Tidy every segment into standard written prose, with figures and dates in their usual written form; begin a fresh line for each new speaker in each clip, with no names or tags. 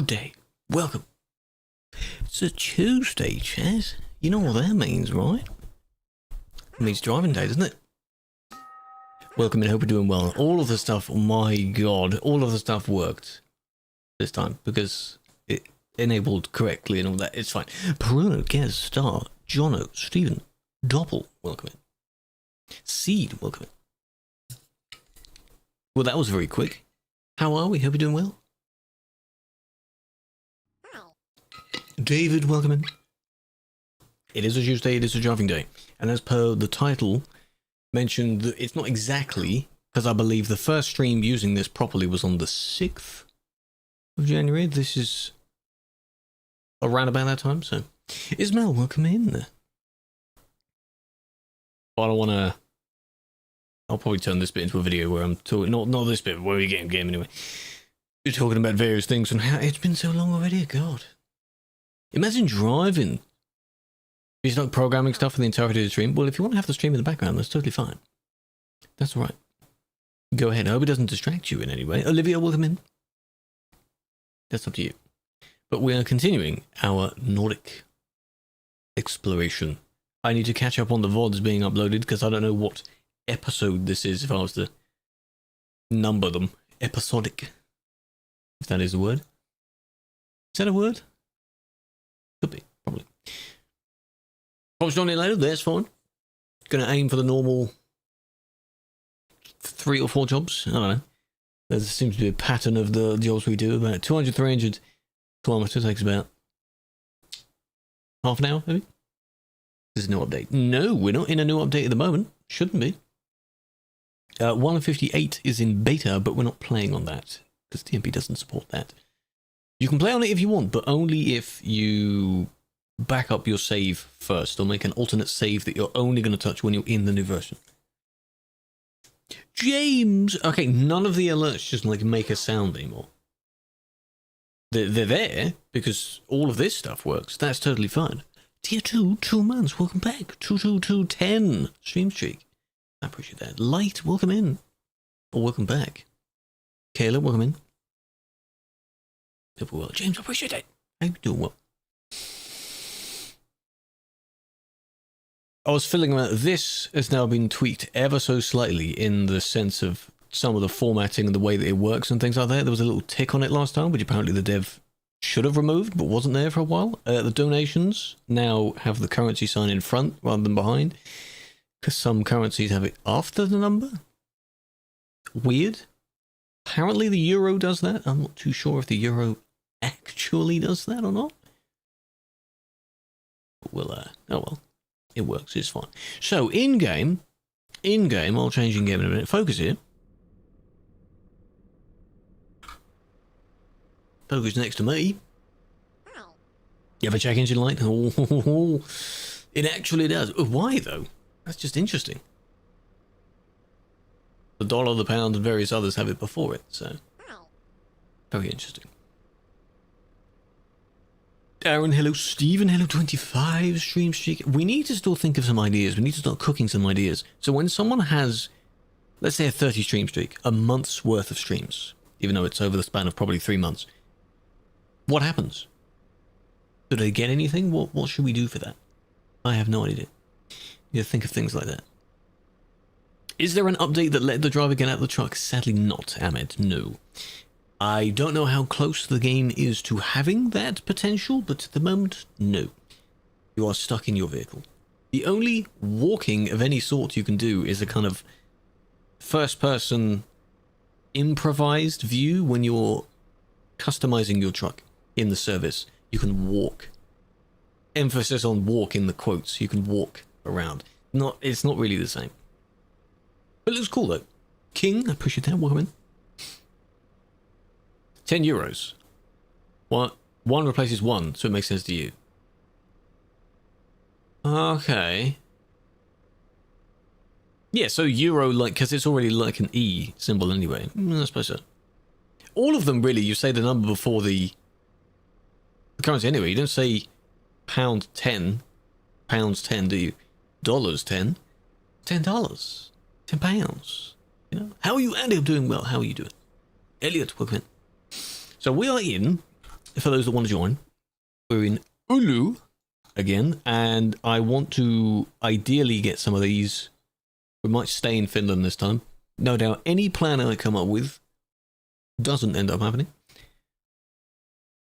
Good day. Welcome. It's a Tuesday, Chaz. You know what that means, right? It means driving day, doesn't it? Welcome and hope you're doing well. All of the stuff, oh my god, all of the stuff worked this time because it enabled correctly and all that. It's fine. Peruno, Gez, Star, Jono, Stephen, Doppel, welcome in. Seed, welcome in. Well, that was very quick. How are we? Hope you're doing well. David, welcome in. It is a Tuesday, it is a driving day. And as per the title mentioned, it's not exactly, because I believe the first stream using this properly was on the 6th of January. This is around about that time, so. Ismail, welcome in. I don't want to... I'll probably turn this bit into a video where I'm talking... Not this bit, where we get in game anyway. You're talking about various things and how it's been so long already, God. Imagine driving. If you're not programming stuff for the entirety of the stream, well, if you want to have the stream in the background, that's totally fine. That's all right. Go ahead. I hope it doesn't distract you in any way. Olivia, welcome in. That's up to you. But we are continuing our Nordic exploration. I need to catch up on the VODs being uploaded because I don't know what episode this is if I was to number them. Episodic. If that is a word. Is that a word? Could be, probably. Probably not later, that's fine. Gonna aim for the normal 3 or 4 jobs. I don't know. There seems to be a pattern of the jobs we do. About 200, 300 kilometers takes about half an hour, maybe? There's no update. No, we're not in a new update at the moment. Shouldn't be. 158 is in beta, but we're not playing on that because TMP doesn't support that. You can play on it if you want, but only if you back up your save first or make an alternate save that you're only going to touch when you're in the new version. James! Okay, none of the alerts just like make a sound anymore. They're there because all of this stuff works. That's totally fine. Tier 2, 2 months, welcome back. 22210 stream streak. I appreciate that. Light, welcome in. Or welcome back. Kayla, welcome in. Well, James, I appreciate it. I hope you're doing well. I was feeling that this has now been tweaked ever so slightly in the sense of some of the formatting and the way that it works and things like that. There was a little tick on it last time, which apparently the dev should have removed, but wasn't there for a while. The donations now have the currency sign in front rather than behind, because some currencies have it after the number. Weird. Apparently the euro does that. I'm not too sure if the euro actually does that or not. But we'll, oh well. It works, it's fine. So, in-game, I'll change in-game in a minute. Focus here. Focus next to me. You have a check engine light? Oh, it actually does. Why, though? That's just interesting. The dollar, the pound, and various others have it before it, so... Very interesting. Aaron, hello. Stephen, hello. 25 stream streak. We need to still think of some ideas. We need to start cooking some ideas. So when someone has, let's say, a 30 stream streak, a month's worth of streams, even though it's over the span of probably 3 months, what happens? Do they get anything? What should we do for that? I have no idea. You think of things like that. Is there an update that let the driver get out of the truck? Sadly not, Ahmed. No. I don't know how close the game is to having that potential, but at the moment, no. You are stuck in your vehicle. The only walking of any sort you can do is a kind of first-person improvised view when you're customizing your truck in the service. You can walk. Emphasis on walk in the quotes. You can walk around. It's not really the same. But it looks cool, though. King, I appreciate that. Welcome in. 10 euros. What? 1 replaces 1, so it makes sense to you. Okay. Yeah, so euro, like, because it's already like an E symbol anyway. I suppose so. All of them, really, you say the number before the currency anyway. You don't say pound 10, pounds 10, do you? Dollars 10, $10, 10 pounds. You know? How are you, Andy? I'm doing well. How are you doing? Elliot, welcome in. So we are in for those that want to join, we're in Oulu again, and I want to ideally get some of these. We might stay in Finland this time. No doubt any plan I come up with doesn't end up happening.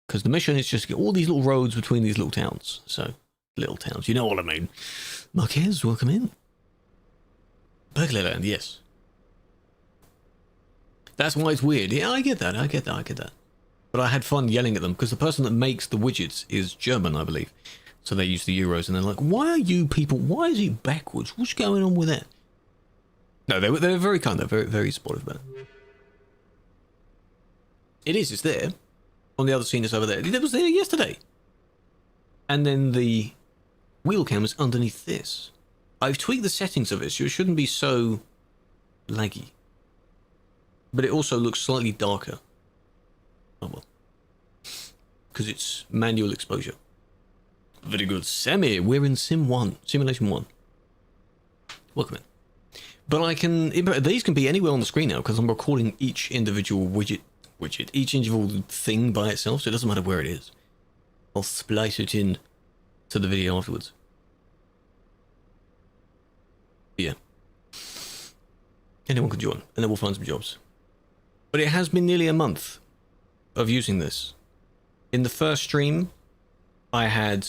Because the mission is just to get all these little roads between these little towns. So, little towns, you know what I mean. Marquez, welcome in. Berkeleyland, yes. That's why it's weird. Yeah, I get that. But I had fun yelling at them, because the person that makes the widgets is German, I believe. So they use the euros, and they're like, why are you people, why is it backwards? What's going on with that? No, they were very kind. They're very, very supportive about it. It's there. On the other scene, it's over there. It was there yesterday. And then the wheel cam is underneath this. I've tweaked the settings of it, so it shouldn't be so laggy. But it also looks slightly darker. Oh well. Because it's manual exposure. Very good. Semi, we're in Simulation 1. Welcome in. But I can, these can be anywhere on the screen now because I'm recording each individual each individual thing by itself, so it doesn't matter where it is. I'll splice it in to the video afterwards. Yeah. Anyone can join, and then we'll find some jobs. But it has been nearly a month of using this. In the first stream, I had,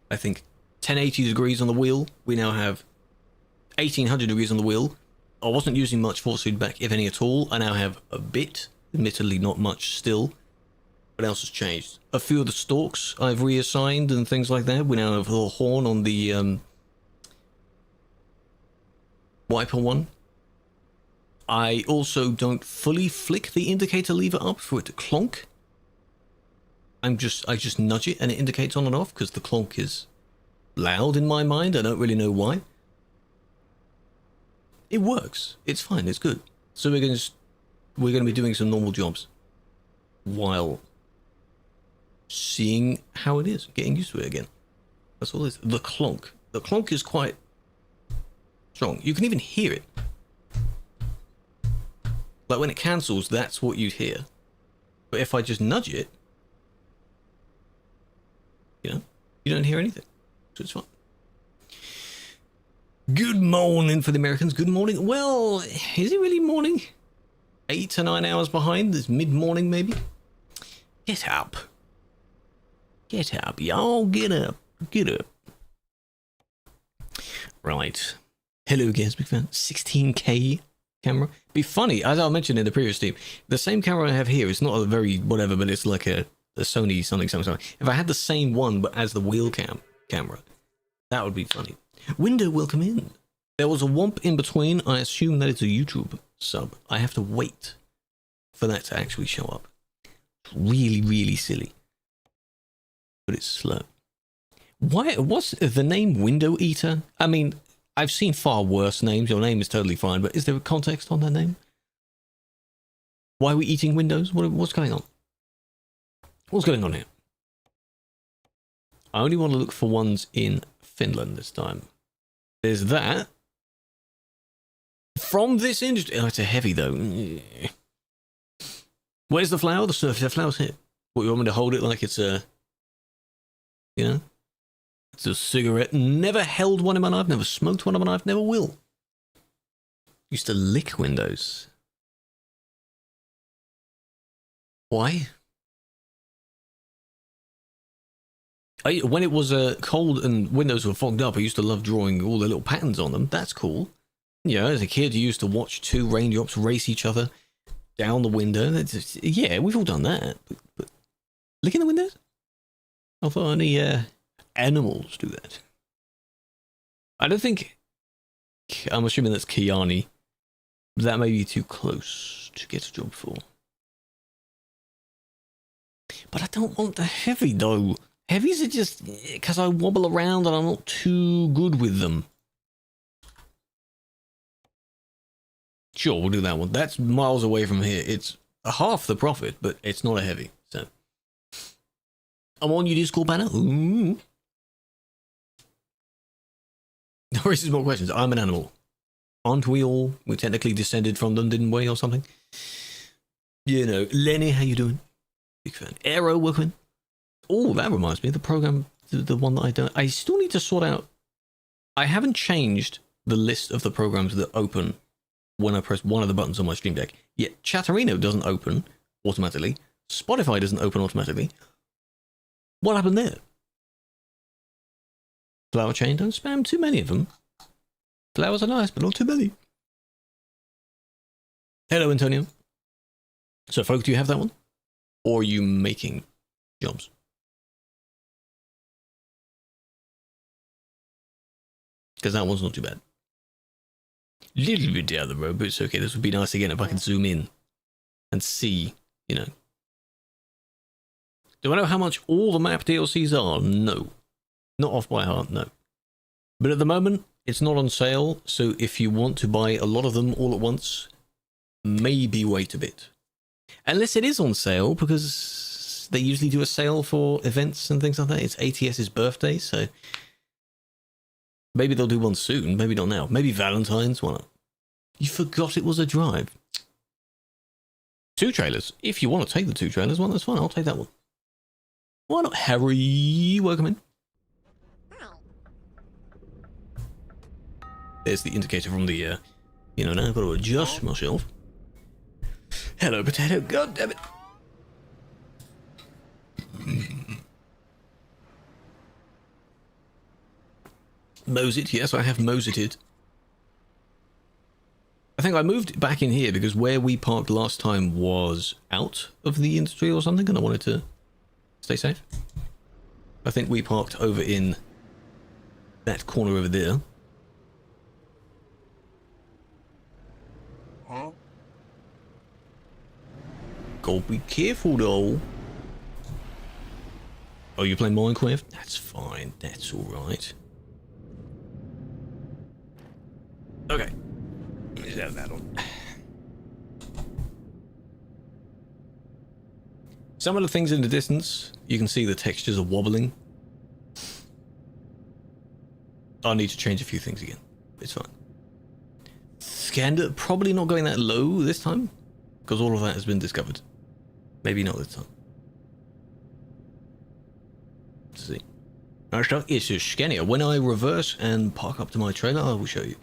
I think, 1080 degrees on the wheel. We now have 1800 degrees on the wheel. I wasn't using much force feedback, if any at all. I now have a bit, admittedly not much still. What else has changed? A few of the stalks I've reassigned and things like that. We now have a horn on the wiper one. I also don't fully flick the indicator lever up for it to clonk. I just nudge it and it indicates on and off because the clonk is loud in my mind. I don't really know why. It works. It's fine. It's good. So we're going to be doing some normal jobs while seeing how it is, getting used to it again. That's all it is. The clonk. The clonk is quite strong. You can even hear it. Like when it cancels, that's what you'd hear. But if I just nudge it, you don't hear anything. So it's fine. Good morning for the Americans. Good morning. Well, is it really morning? 8 to 9 hours behind. It's mid-morning, maybe. Get up. Get up, y'all. Get up. Get up. Right. Hello, guys. Big fan. 16K camera. Be funny, as I mentioned in the previous stream, the same camera I have here is not a very whatever, but it's like a Sony something. If I had the same one, but as the wheel camera, that would be funny. Window, welcome in. There was a womp in between. I assume that it's a YouTube sub. I have to wait for that to actually show up. Really, really silly. But it's slow. Why? What's the name Window Eater? I mean, I've seen far worse names. Your name is totally fine, but is there a context on that name? Why are we eating windows? What's going on? What's going on here? I only want to look for ones in Finland this time. There's that. From this industry. Oh, it's a heavy though. Where's the flower? The flower's here. What, you want me to hold it like it's a... You know? It's a cigarette. Never held one in my life. Never smoked one in my life. Never will. Used to lick windows. Why? When it was cold and windows were fogged up, I used to love drawing all the little patterns on them. That's cool. Yeah, as a kid, you used to watch two raindrops race each other down the window. Yeah, we've all done that. But licking the windows? I thought only animals do that. I don't think... I'm assuming that's Kiani. That may be too close to get a job for. But I don't want the heavy, though. Heavies are just because I wobble around and I'm not too good with them. Sure, we'll do that one. That's miles away from here. It's half the profit, but it's not a heavy. So I'm on your Discord banner. Ooh. No raises more questions. I'm an animal. Aren't we all? We technically descended from them, didn't we, or something? You know, Lenny, how you doing? Big fan. Arrow, welcome in. Oh, that reminds me, the program, the one that I still need to sort out. I haven't changed the list of the programs that open when I press one of the buttons on my Stream Deck. Yet Chatterino doesn't open automatically. Spotify doesn't open automatically. What happened there? Flower chain, don't spam too many of them. Flowers are nice, but not too many. Hello, Antonio. So, folk, do you have that one? Or are you making jobs? Because that one's not too bad. Little bit down the road, but it's okay. This would be nice again if I could zoom in and see, you know. Do I know how much all the map DLCs are? No. Not off by heart, no. But at the moment, it's not on sale, so if you want to buy a lot of them all at once, maybe wait a bit. Unless it is on sale, because they usually do a sale for events and things like that. It's ATS's birthday, so maybe they'll do one soon, maybe not now. Maybe Valentine's, why not? You forgot it was a drive. 2 trailers. If you want to take the 2 trailers, well, that's fine, I'll take that one. Why not, Harry? Welcome in. There's the indicator from the, you know, now I've got to adjust myself. Hello, potato. God damn it. Mosit. Yes, I have Mosited. I think I moved back in here because where we parked last time was out of the industry or something, and I wanted to stay safe. I think we parked over in that corner over there.
Huh?
Go be careful though. Oh, you playing Minecraft? That's fine. That's alright. Okay. Let's have that on. Some of the things in the distance, you can see the textures are wobbling. I need to change a few things again. It's fine. Scander, probably not going that low this time, because all of that has been discovered. Maybe not this time. Let's see. It's just scannier. When I reverse and park up to my trailer, I will show you.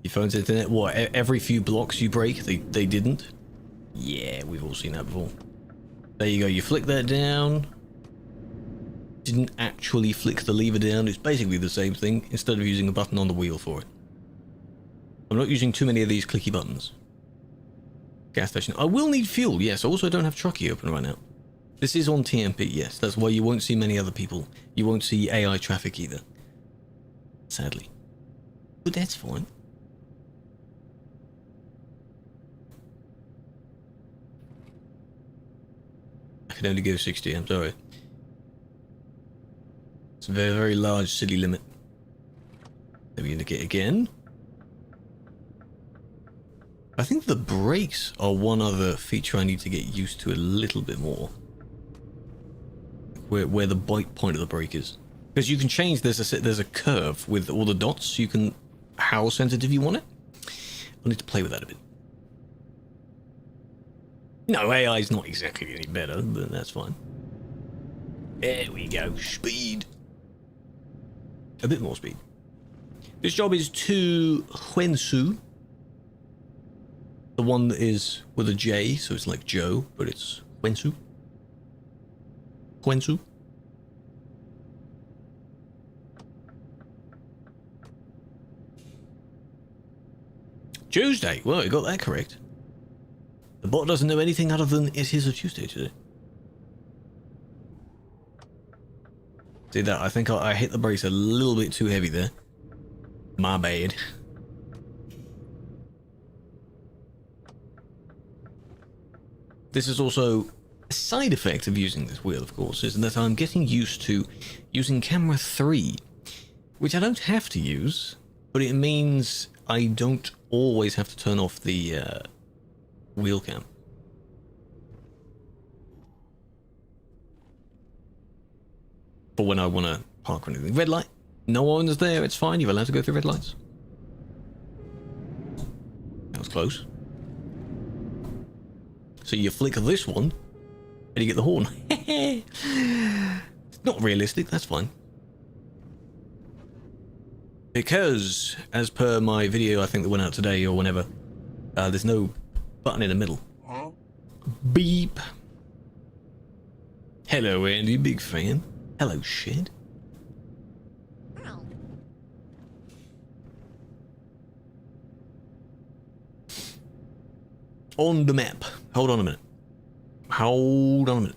Your phone's internet, what, every few blocks you break, they didn't? Yeah, we've all seen that before. There you go, you flick that down. Didn't actually flick the lever down, it's basically the same thing, instead of using a button on the wheel for it. I'm not using too many of these clicky buttons. Gas station. I will need fuel, yes, I also don't have Truckee open right now. This is on TMP, yes, that's why you won't see many other people. You won't see AI traffic either. Sadly. But that's fine. I can only go 60, I'm sorry. It's a very, very large city limit. Let me indicate again. I think the brakes are one other feature I need to get used to a little bit more. Where the bite point of the brake is. Because you can change, there's a curve with all the dots. You can, how sensitive you want it. I need to play with that a bit. No, AI is not exactly any better, but that's fine. There we go. Speed. A bit more speed. This job is to Huensu. The one that is with a J, so it's like Joe, but it's Huensu. Huensu. Tuesday. Well, you got that correct. The bot doesn't know anything other than it is a Tuesday today. See that? I think I hit the brakes a little bit too heavy there. My bad. This is also a side effect of using this wheel, of course, is that I'm getting used to using camera 3, which I don't have to use, but it means I don't always have to turn off the wheel cam. For when I want to park or anything. Red light. No one is there. It's fine. You're allowed to go through red lights. That was close. So you flick this one, and you get the horn. Not realistic, that's fine. Because, as per my video, I think that went out today or whenever, there's no button in the middle. Huh? Beep. Hello, Andy, big fan. Hello, shit. On the map. Hold on a minute. Hold on a minute.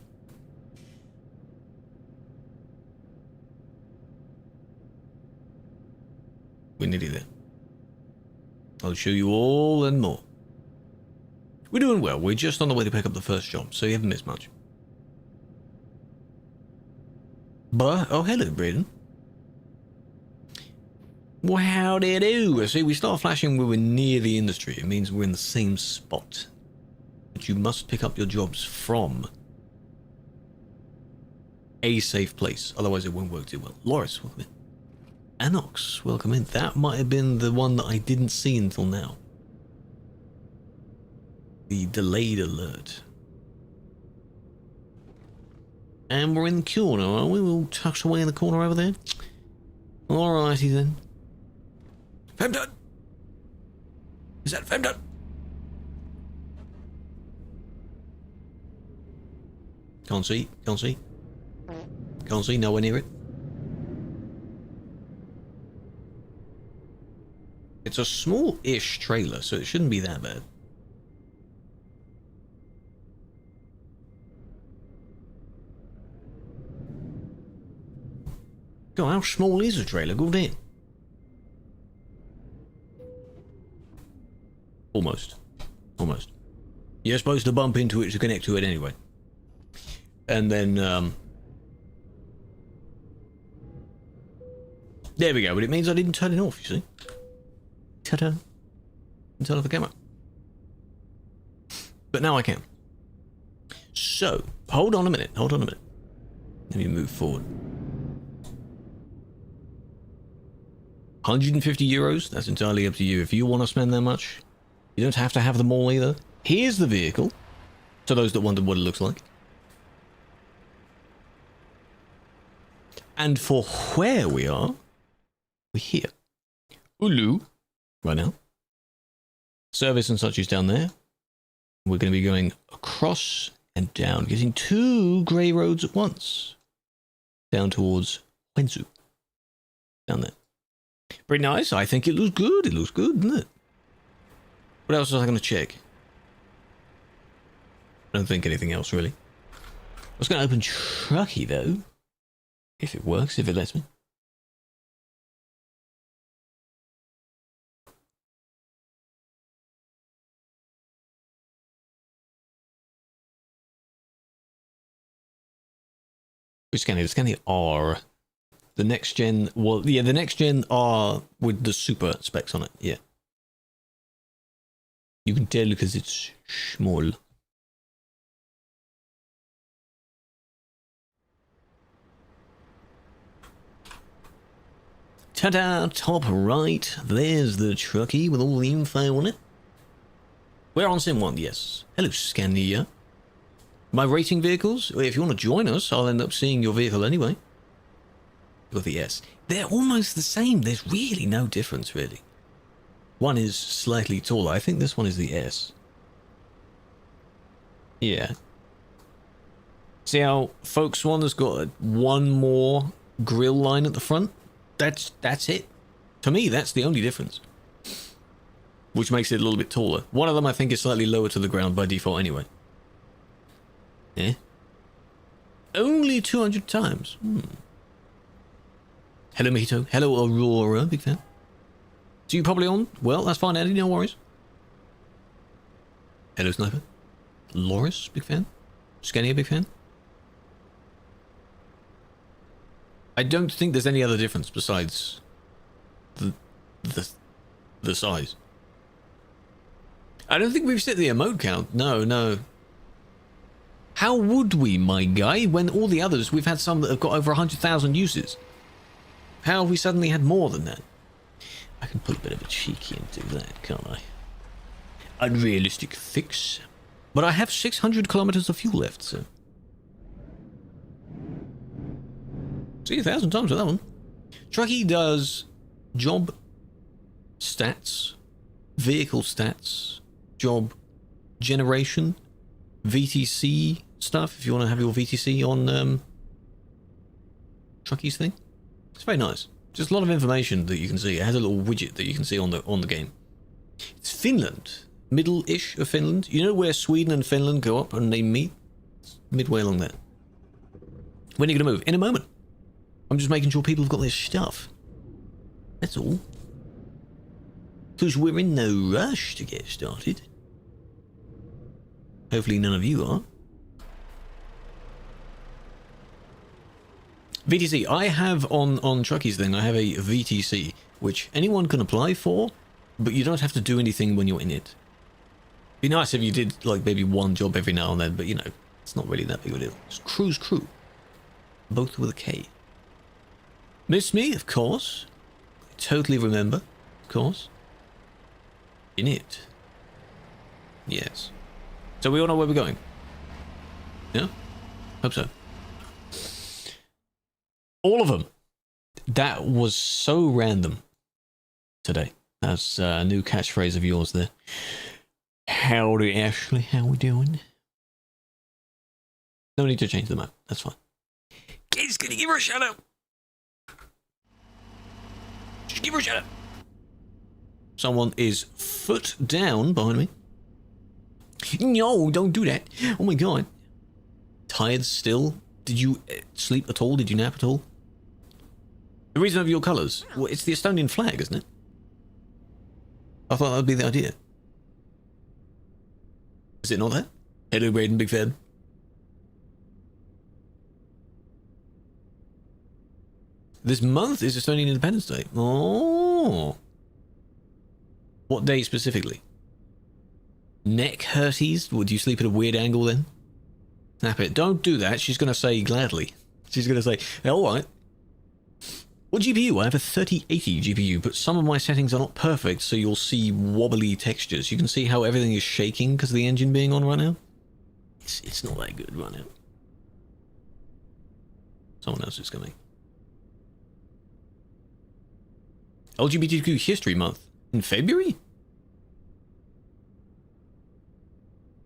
We're nearly there. I'll show you all and more. We're doing well. We're just on the way to pick up the first job, so you haven't missed much. But, oh, hello, Braden. Well, how do you do? See, we start flashing when we're near the industry. It means we're in the same spot. But you must pick up your jobs from a safe place. Otherwise, it won't work too well. Loris, welcome in. Anox, welcome in. That might have been the one that I didn't see until now. The delayed alert. And we're in the corner, are we? We'll tuck away in the corner over there. Alrighty then. Femdon! Is that Femdon? Can't see, can't see. Can't see, nowhere near it. It's a small-ish trailer, so it shouldn't be that bad. God, how small is a trailer? Go in. Almost. Almost. You're supposed to bump into it to connect to it anyway. And then, there we go, but it means I didn't turn it off, you see. Ta-da. Didn't turn off the camera. But now I can. So, hold on a minute, hold on a minute. Let me move forward. 150 euros, that's entirely up to you. If you want to spend that much, you don't have to have them all either. Here's the vehicle, to those that wonder what it looks like. And for where we are, we're here. Ulu, right now. Service and such is down there. We're going to be going across and down, getting 2 grey roads at once. Down towards Wenzu. Down there. Pretty nice. I think it looks good. It looks good, doesn't it? What else was I going to check? I don't think anything else, really. I was going to open Truckee, though. If it works, if it lets me. Which scanner? The scanner R. The next gen, well, yeah, the next gen R with the super specs on it, yeah. You can tell because it's small. Ta-da, top right, there's the Truckee with all the info on it. We're on Sim 1, yes. Hello, Scania. My racing vehicles, if you want to join us, I'll end up seeing your vehicle anyway. Got the S. They're almost the same. There's really no difference, really. One is slightly taller. I think this one is the S. Yeah. See how Folks one has got one more grill line at the front? That's it. To me, that's the only difference. Which makes it a little bit taller. One of them, I think, is slightly lower to the ground by default anyway. Yeah. Only 200 times. Hello, Mojito. Hello, Aurora. Big fan. So you probably on? Well, that's fine, Eddie. No worries. Hello, Sniper. Loris, big fan. Scania, big fan. I don't think there's any other difference besides the size. I don't think we've set the emote count. No, no. How would we, my guy, when all the others, we've had some that have got over 100,000 uses? How have we suddenly had more than that? I can put a bit of a cheeky and do that, can't I? Unrealistic fix. But I have 600 kilometers of fuel left, so... See, 1,000 times with that one. Truckee does job stats, vehicle stats, job generation, VTC stuff, if you want to have your VTC on Truckee's thing. It's very nice. Just a lot of information that you can see. It has a little widget that you can see on the game. It's Finland. Middle-ish of Finland. You know where Sweden and Finland go up and they meet? It's midway along there. When are you going to move? In a moment. I'm just making sure people have got their stuff. That's all. Because we're in no rush to get started. Hopefully none of you are. VTC. I have on Truckee's thing, I have a VTC, which anyone can apply for, but you don't have to do anything when you're in it. Be nice if you did, like, maybe one job every now and then, but, you know, it's not really that big of a deal. It's Krew's Krew. Both with a K. Miss me, of course. I totally remember, of course. In it. Yes. So we all know where we're going? Yeah? Hope so. All of them. That was so random today. That's a new catchphrase of yours there. Howdy, Ashley. How we doing? No need to change the map. That's fine. Just gonna give her a shout out. Just give her a shout out. Someone is foot down behind me. No, don't do that. Oh my god. Tired still? Did you sleep at all? Did you nap at all? The reason of your colours? Well, it's the Estonian flag, isn't it? I thought that would be the idea. Is it not that? Hello, Braden, big fan. This month is Estonian Independence Day. Oh. What day specifically? Neck hurties? Would you sleep at a weird angle then? Snap it. Don't do that. She's going to say gladly. She's going to say, alright. What GPU? I have a 3080 GPU, but some of my settings are not perfect, so you'll see wobbly textures. You can see how everything is shaking because of the engine being on right now. It's not that good right now. Someone else is coming. LGBTQ History Month. In February?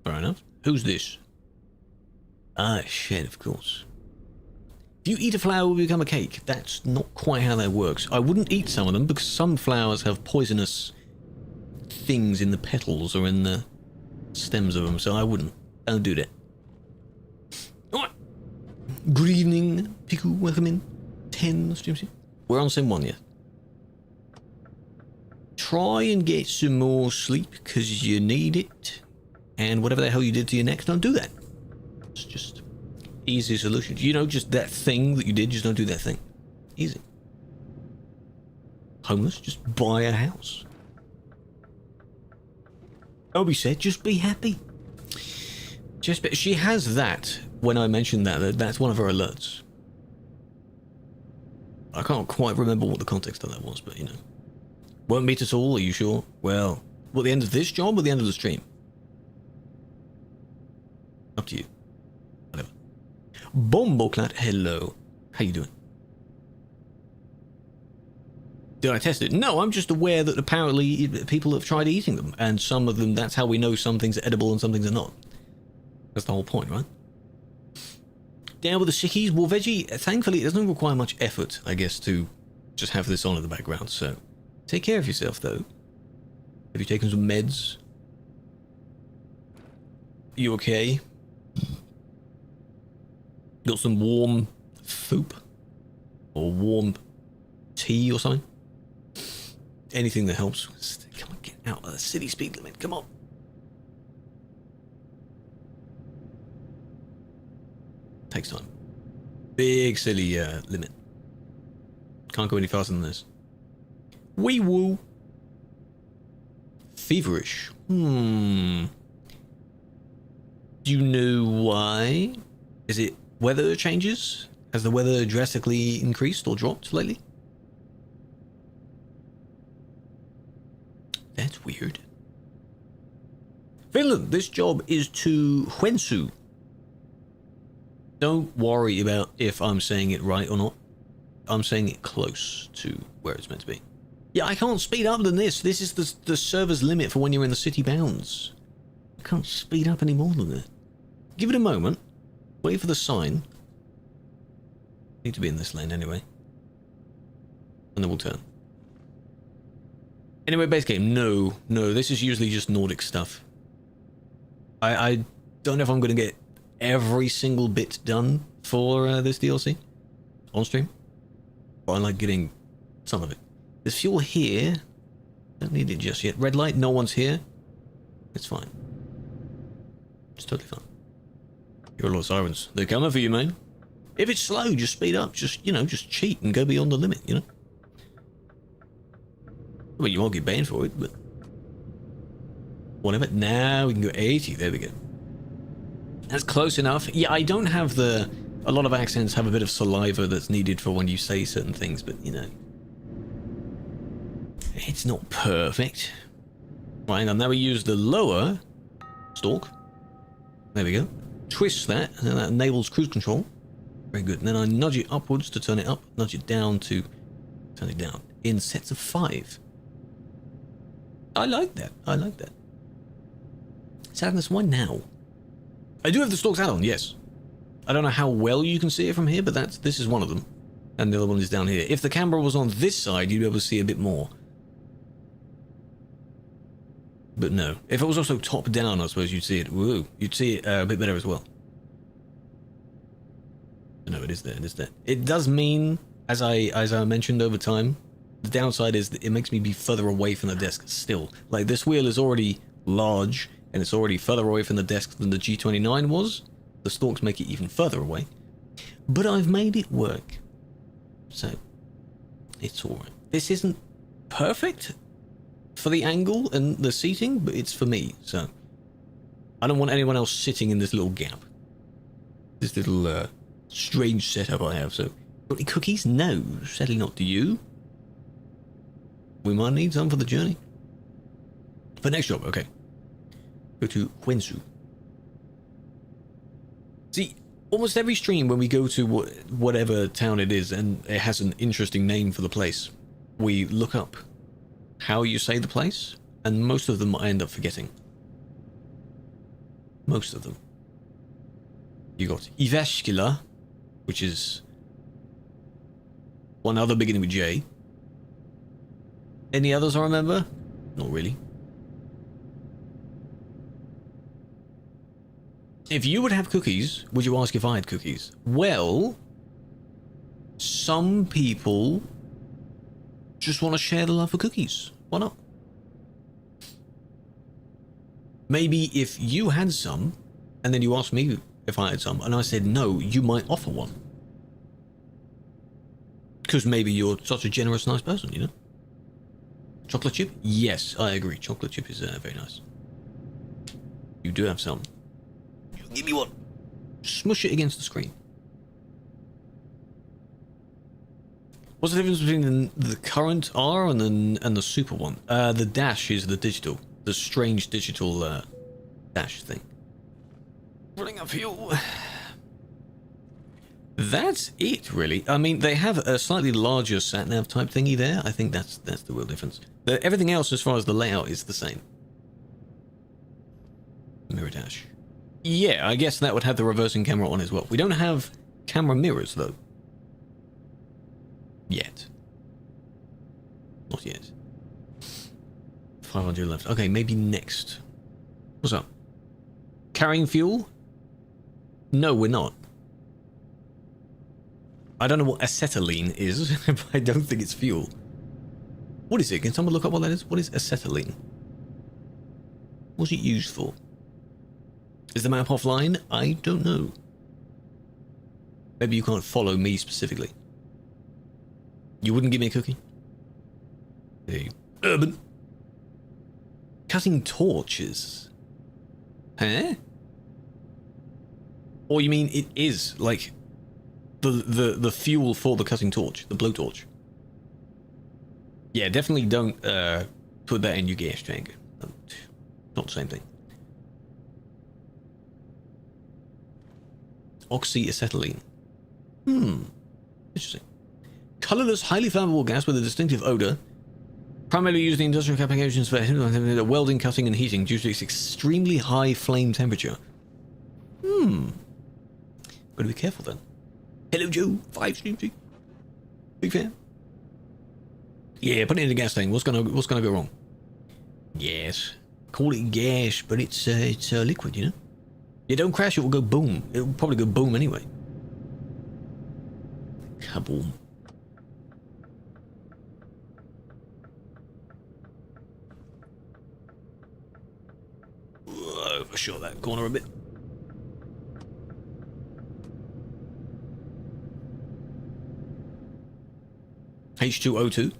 Fair enough. Who's this? Ah, shit, of course. If you eat a flower, it will become a cake. That's not quite how that works. I wouldn't eat some of them because some flowers have poisonous things in the petals or in the stems of them, so I wouldn't. Don't do that. Alright. Good evening, Piku. Welcome in. 10 streams here. We're on sim 1 yet. Try and get some more sleep because you need it. And whatever the hell you did to your neck, don't do that. It's just easy solution. You know, just that thing that you did, just don't do that thing. Easy. Homeless, just buy a house. Obi said, just be happy. Just be, she has that, when I mentioned that, that's one of her alerts. I can't quite remember what the context of that was, but you know. Won't meet at all, are you sure? Well, what, the end of this job or the end of the stream? Up to you. Whatever. Bomboclat, hello. How you doing? Did I test it? No, I'm just aware that apparently people have tried eating them, and some of them, that's how we know some things are edible and some things are not. That's the whole point, right? Down with the sickies. Well, veggie, thankfully, it doesn't require much effort, I guess, to just have this on in the background, so take care of yourself, though. Have you taken some meds? You okay? Got some warm foop? Or warm tea or something? Anything that helps. Come on, get out of the city speed limit. Come on. Takes time. Big silly limit. Can't go any faster than this. Wee woo. Feverish. Do you know why? Is it weather changes? Has the weather drastically increased or dropped lately? That's weird. Finland, this job is to Hwensu. Don't worry about if I'm saying it right or not. I'm saying it close to where it's meant to be. Yeah, I can't speed up than this. This is the server's limit for when you're in the city bounds. I can't speed up any more than that. Give it a moment. Wait for the sign. Need to be in this lane anyway. And then we'll turn. Anyway, base game. No, this is usually just Nordic stuff. I don't know if I'm going to get every single bit done for this DLC on stream. But I like getting some of it. There's fuel here. Don't need it just yet. Red light, no one's here. It's fine. It's totally fine. You're a lot of sirens. They're coming for you, man. If it's slow, just speed up. Just, you know, just cheat and go beyond the limit, you know? Well, you won't get banned for it, but... whatever. Now we can go 80. There we go. That's close enough. Yeah, I don't have the... a lot of accents have a bit of saliva that's needed for when you say certain things, but, you know... it's not perfect. Right, and now we use the lower stalk. There we go. Twist that, and then that enables cruise control. Very good. And then I nudge it upwards to turn it up, nudge it down to turn it down. In sets of 5. I like that. I like that. Sadness, why now? I do have the stalks add-on, yes. I don't know how well you can see it from here, but this is one of them. And the other one is down here. If the camera was on this side, you'd be able to see a bit more. But no. If it was also top down, I suppose you'd see it. Woo. You'd see it a bit better as well. But no, it is there. It is there. It does mean, as I mentioned over time, the downside is that it makes me be further away from the desk still. Like, this wheel is already large, and it's already further away from the desk than the G29 was. The stalks make it even further away. But I've made it work. So, it's alright. This isn't perfect for the angle and the seating, but it's for me, so... I don't want anyone else sitting in this little gap. This little, strange setup I have, so... Got any cookies? No, sadly not. Do you? We might need some for the journey. For next job, okay. Go to Hwensu. See, almost every stream when we go to whatever town it is and it has an interesting name for the place, we look up how you say the place, and most of them I end up forgetting. Most of them. You got Ivashkila, which is one other beginning with J. Any others I remember? Not really. If you would have cookies, would you ask if I had cookies? Well, some people just want to share the love for cookies. Why not? Maybe if you had some, and then you asked me if I had some, and I said no, you might offer one. Because maybe you're such a generous, nice person, you know? Chocolate chip? Yes, I agree. Chocolate chip is very nice. You do have some. Give me one. Smush it against the screen. What's the difference between the current R and the super one? The dash is the digital. The strange digital dash thing. Running up fuel. That's it, really. I mean, they have a slightly larger sat-nav type thingy there. I think that's the real difference. Everything else, as far as the layout, is the same. Mirror dash. Yeah, I guess that would have the reversing camera on as well. We don't have camera mirrors, though. Yet. Not yet. 500 left. Okay, maybe next. What's up? Carrying fuel? No, we're not. I don't know what acetylene is, but I don't think it's fuel. What is it? Can someone look up what that is? What is acetylene? What's it used for? Is the map offline? I don't know. Maybe you can't follow me specifically. You wouldn't give me a cookie? Hey, urban. Cutting torches. Huh? Or you mean it is like the fuel for the cutting torch, the blowtorch? Yeah, definitely don't put that in your Gesriagne. Not the same thing. oxyacetylene. Interesting. Colorless, highly flammable gas with a distinctive odor. Primarily used in industrial applications for welding, cutting, and heating due to its extremely high flame temperature. Gotta be careful then. Hello, Joe. 5 streams. Big fan. Yeah, put it in the gas tank. What's gonna go wrong? Yes. Call it gas, but it's liquid, you know? You don't crash, it will go boom. It will probably go boom anyway. Kaboom. Overshot that corner a bit. H2O2.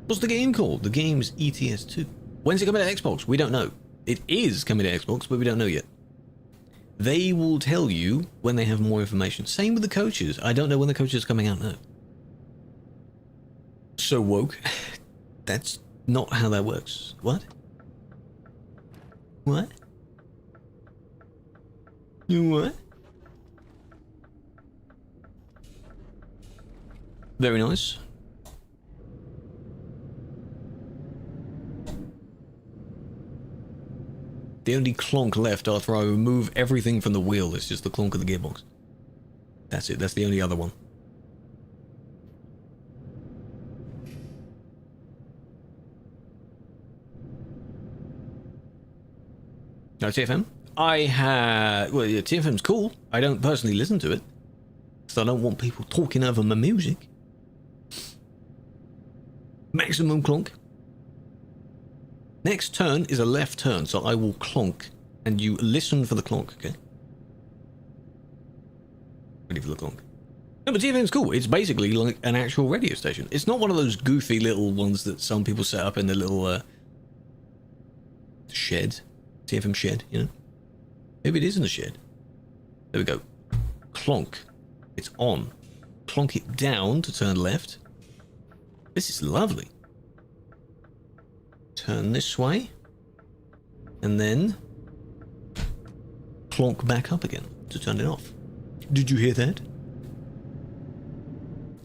What's the game called? The game's ETS2. When's it coming to Xbox? We don't know. It is coming to Xbox, but we don't know yet. They will tell you when they have more information. Same with the coaches. I don't know when the coaches are coming out now. So woke. That's not how that works. What? What? You what? Very nice. The only clonk left after I remove everything from the wheel is just the clonk of the gearbox. That's it. That's the only other one. No, TFM? I have... Well, yeah, TFM's cool. I don't personally listen to it. So I don't want people talking over my music. Maximum clonk. Next turn is a left turn, so I will clonk, and you listen for the clonk, okay? Ready for the clonk. No, but TFM's cool. It's basically like an actual radio station. It's not one of those goofy little ones that some people set up in the little shed. TFM shed, you know? Maybe it is in the shed. There we go. Clonk. It's on. Clonk it down to turn left. This is lovely. Turn this way. And then clonk back up again to turn it off. Did you hear that?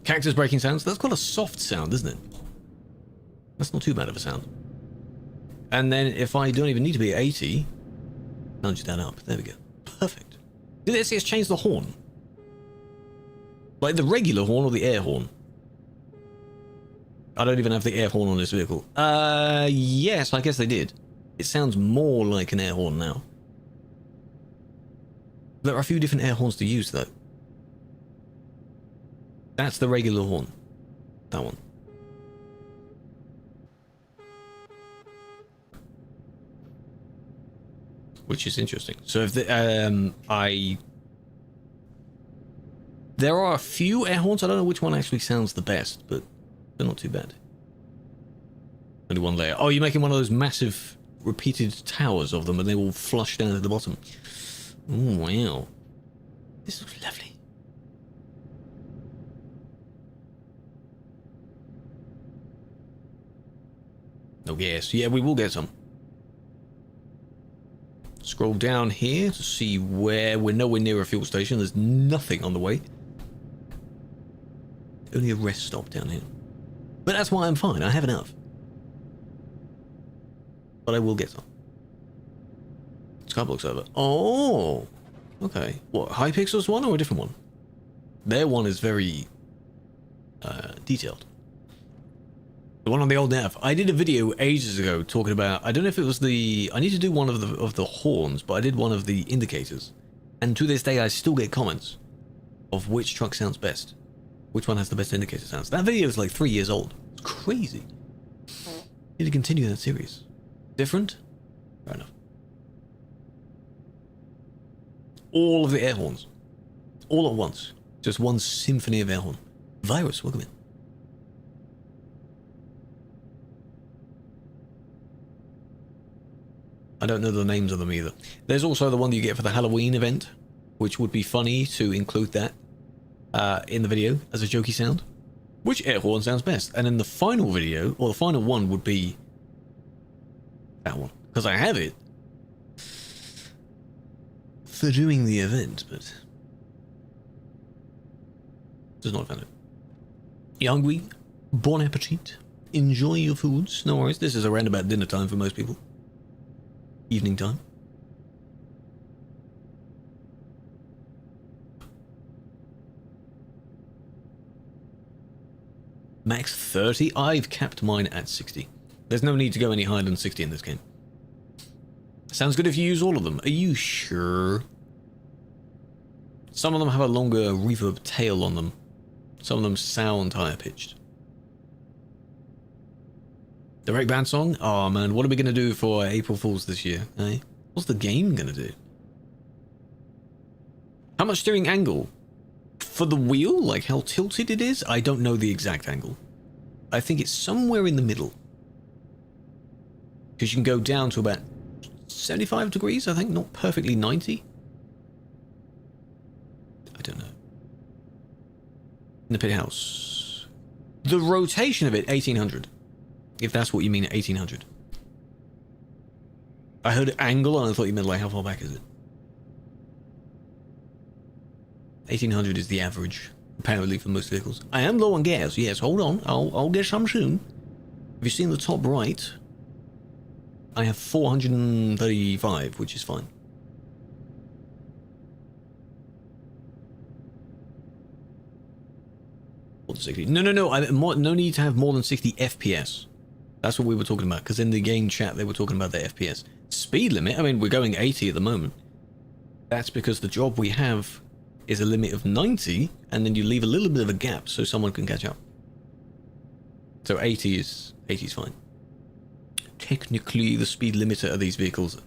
Cactus breaking sounds. That's quite a soft sound, isn't it? That's not too bad of a sound. And then if I don't even need to be at 80, nudge that up. There we go. Perfect. Did it see us change the horn? Like the regular horn or the air horn? I don't even have the air horn on this vehicle. Yes, I guess they did. It sounds more like an air horn now. There are a few different air horns to use, though. That's the regular horn. That one. Which is interesting. So if the, there are a few air horns. I don't know which one actually sounds the best, but they're not too bad. Only one layer. Oh, you're making one of those massive repeated towers of them and they will flush down to the bottom. Oh, wow. This looks lovely. Oh, yes. Yeah, we will get some. Scroll down here to see where we're nowhere near a fuel station. There's nothing on the way. Only a rest stop down here. But that's why I'm fine. I have enough. But I will get some. Skyblock server. Oh! Okay. What, Hypixel's one or a different one? Their one is very detailed. The one on the old nav. I did a video ages ago talking about, I don't know if it was the, I need to do one of the horns, but I did one of the indicators. And to this day I still get comments of which truck sounds best. Which one has the best indicator sounds. That video is like 3 years old. It's crazy. Need to continue that series. Different? Fair enough. All of the air horns. All at once. Just one symphony of air horn. Virus, welcome in. I don't know the names of them either. There's also the one that you get for the Halloween event, which would be funny to include that in the video as a jokey sound. Which air horn sounds best? And then the final video, or the final one, would be that one. Because I have it. for doing the event, but does not offend it. You hungry? Bon appetit. Enjoy your foods. No worries. This is around about dinner time for most people. Evening time. Max 30? I've capped mine at 60. There's no need to go any higher than 60 in this game. Sounds good if you use all of them. Are you sure? Some of them have a longer reverb tail on them. Some of them sound higher pitched. Direct band song? Oh man, what are we going to do for April Fools this year? Eh? What's the game going to do? How much steering angle? For the wheel? Like how tilted it is? I don't know the exact angle. I think it's somewhere in the middle. Because you can go down to about 75 degrees, I think. Not perfectly 90. I don't know. In the pit house. The rotation of it, 1800. If that's what you mean, 1800. I heard angle and I thought you meant like how far back is it? 1800 is the average, apparently, for most vehicles. I am low on gas. Yes, hold on. I'll get some soon. If you see in the top right, I have 435, which is fine. More than 60. No. No need to have more than 60 FPS. That's what we were talking about, because in the game chat they were talking about the FPS. Speed limit, I mean, we're going 80 at the moment. That's because the job we have is a limit of 90, and then you leave a little bit of a gap so someone can catch up. So 80 is fine. Technically, the speed limiter of these vehicles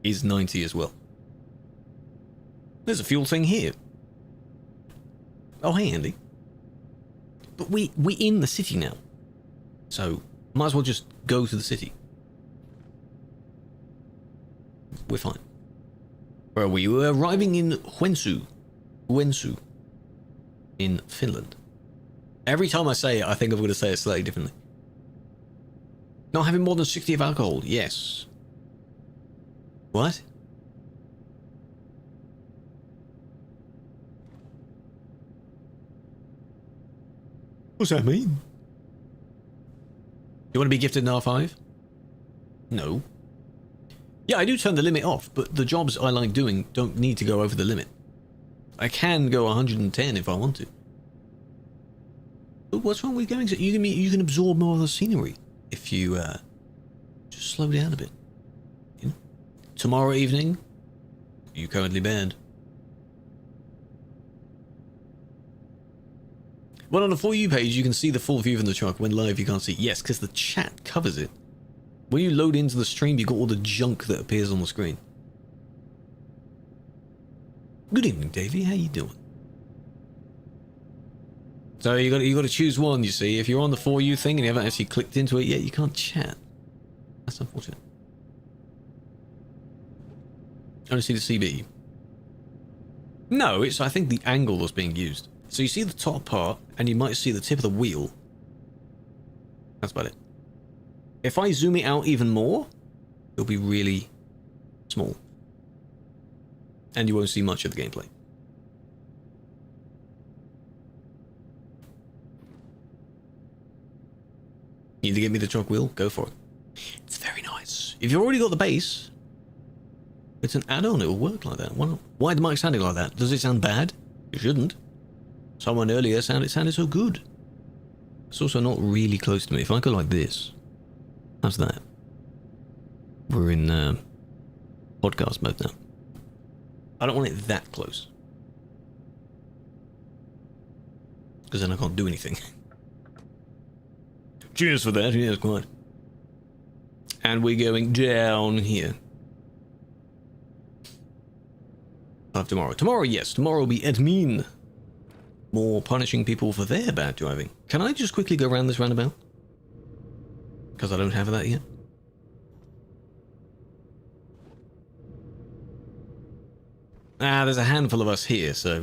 is 90 as well. There's a fuel thing here. Oh, hey, Andy. But we're in the city now. So, might as well just go to the city. We're fine. Where are we? We're arriving in Huensu, in Finland. Every time I say it, I think I'm going to say it slightly differently. Not having more than 60 of alcohol, yes. What? What's that mean? You want to be gifted an R5? No. Yeah, I do turn the limit off, but the jobs I like doing don't need to go over the limit. I can go 110 if I want to. But what's wrong with going? You can absorb more of the scenery if you just slow down a bit. You know? Tomorrow evening, you currently banned. Well, on the For You page, you can see the full view from the truck. When live, you can't see. Yes, because the chat covers it. When you load into the stream, you got all the junk that appears on the screen. Good evening, Davey. How you doing? So you got to choose one. You see, if you're on the For You thing and you haven't actually clicked into it yet, you can't chat. That's unfortunate. I don't see the CB. No, it's I think the angle that's being used. So you see the top part, and you might see the tip of the wheel. That's about it. If I zoom it out even more, it'll be really small. And you won't see much of the gameplay. Need to give me the truck wheel? Go for it. It's very nice. If you've already got the base, it's an add-on, it'll work like that. Why the mic sounding like that? Does it sound bad? It shouldn't. Someone earlier it sounded so good. It's also not really close to me. If I go like this, how's that? We're in podcast mode now. I don't want it that close, because then I can't do anything. Cheers for that. Yes, quite. And we're going down here. Tomorrow. Tomorrow, yes. Tomorrow will be admin. More punishing people for their bad driving. Can I just quickly go around this roundabout? Because I don't have that yet. Ah, there's a handful of us here, so...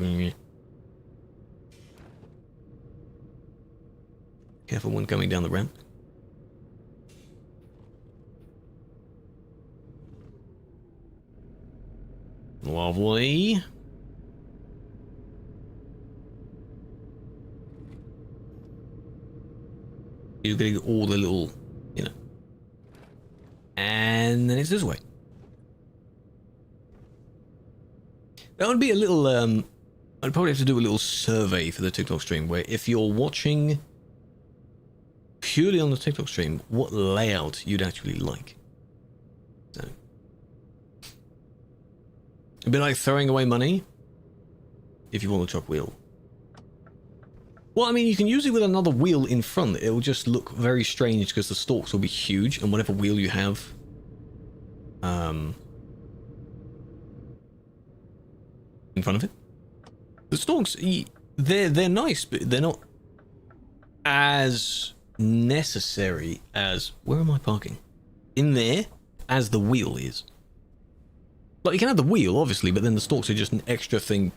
Careful when coming down the ramp. Lovely. You're getting all the little, you know. And then it's this way. That would be a little, I'd probably have to do a little survey for the TikTok stream where if you're watching purely on the TikTok stream, what layout you'd actually like. So. A bit like throwing away money if you want the truck wheel. Well, I mean, you can use it with another wheel in front. It will just look very strange because the stalks will be huge, and whatever wheel you have, in front of it. The stalks, they're nice, but they're not as necessary as... Where am I parking? In there, as the wheel is. Like, you can have the wheel, obviously, but then the stalks are just an extra thing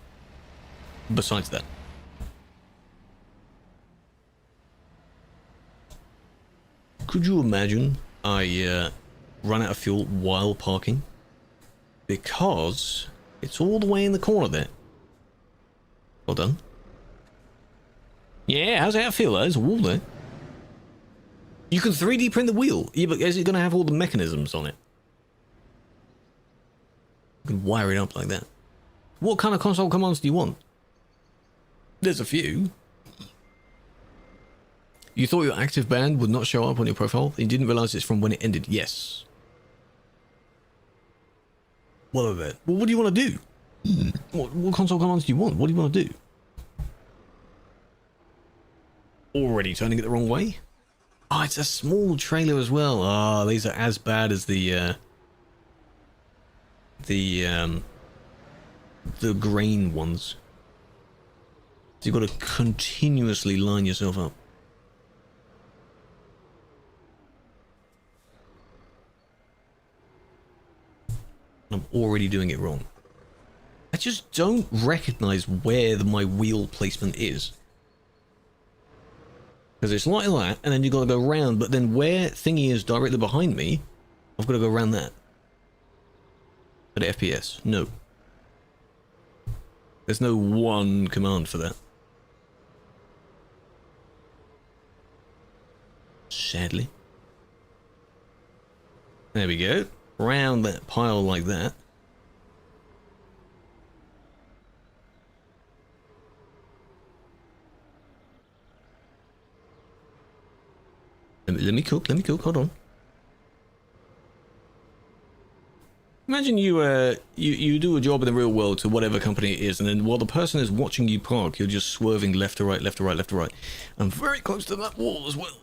besides that. Could you imagine I run out of fuel while parking? Because it's all the way in the corner there. Well done. Yeah, how's that feel? There's a wall there. You can 3D print the wheel. Yeah, but is it going to have all the mechanisms on it? You can wire it up like that. What kind of console commands do you want? There's a few. You thought your active band would not show up on your profile? You didn't realize it's from when it ended. Yes. What of it? Well, what do you want to do? What console commands do you want? What do you want to do? Already turning it the wrong way? Oh, it's a small trailer as well. Ah, these are as bad as the grain ones. So you've got to continuously line yourself up. I'm already doing it wrong. I just don't recognize where my wheel placement is. Because it's like that, and then you've got to go around, but then where thingy is directly behind me, I've got to go around that. At FPS, no. There's no one command for that. Sadly. There we go. Round that pile like that. Let me cook, hold on. Imagine you do a job in the real world to whatever company it is, and then while the person is watching you park, you're just swerving left to right, left to right, left to right. I'm very close to that wall as well.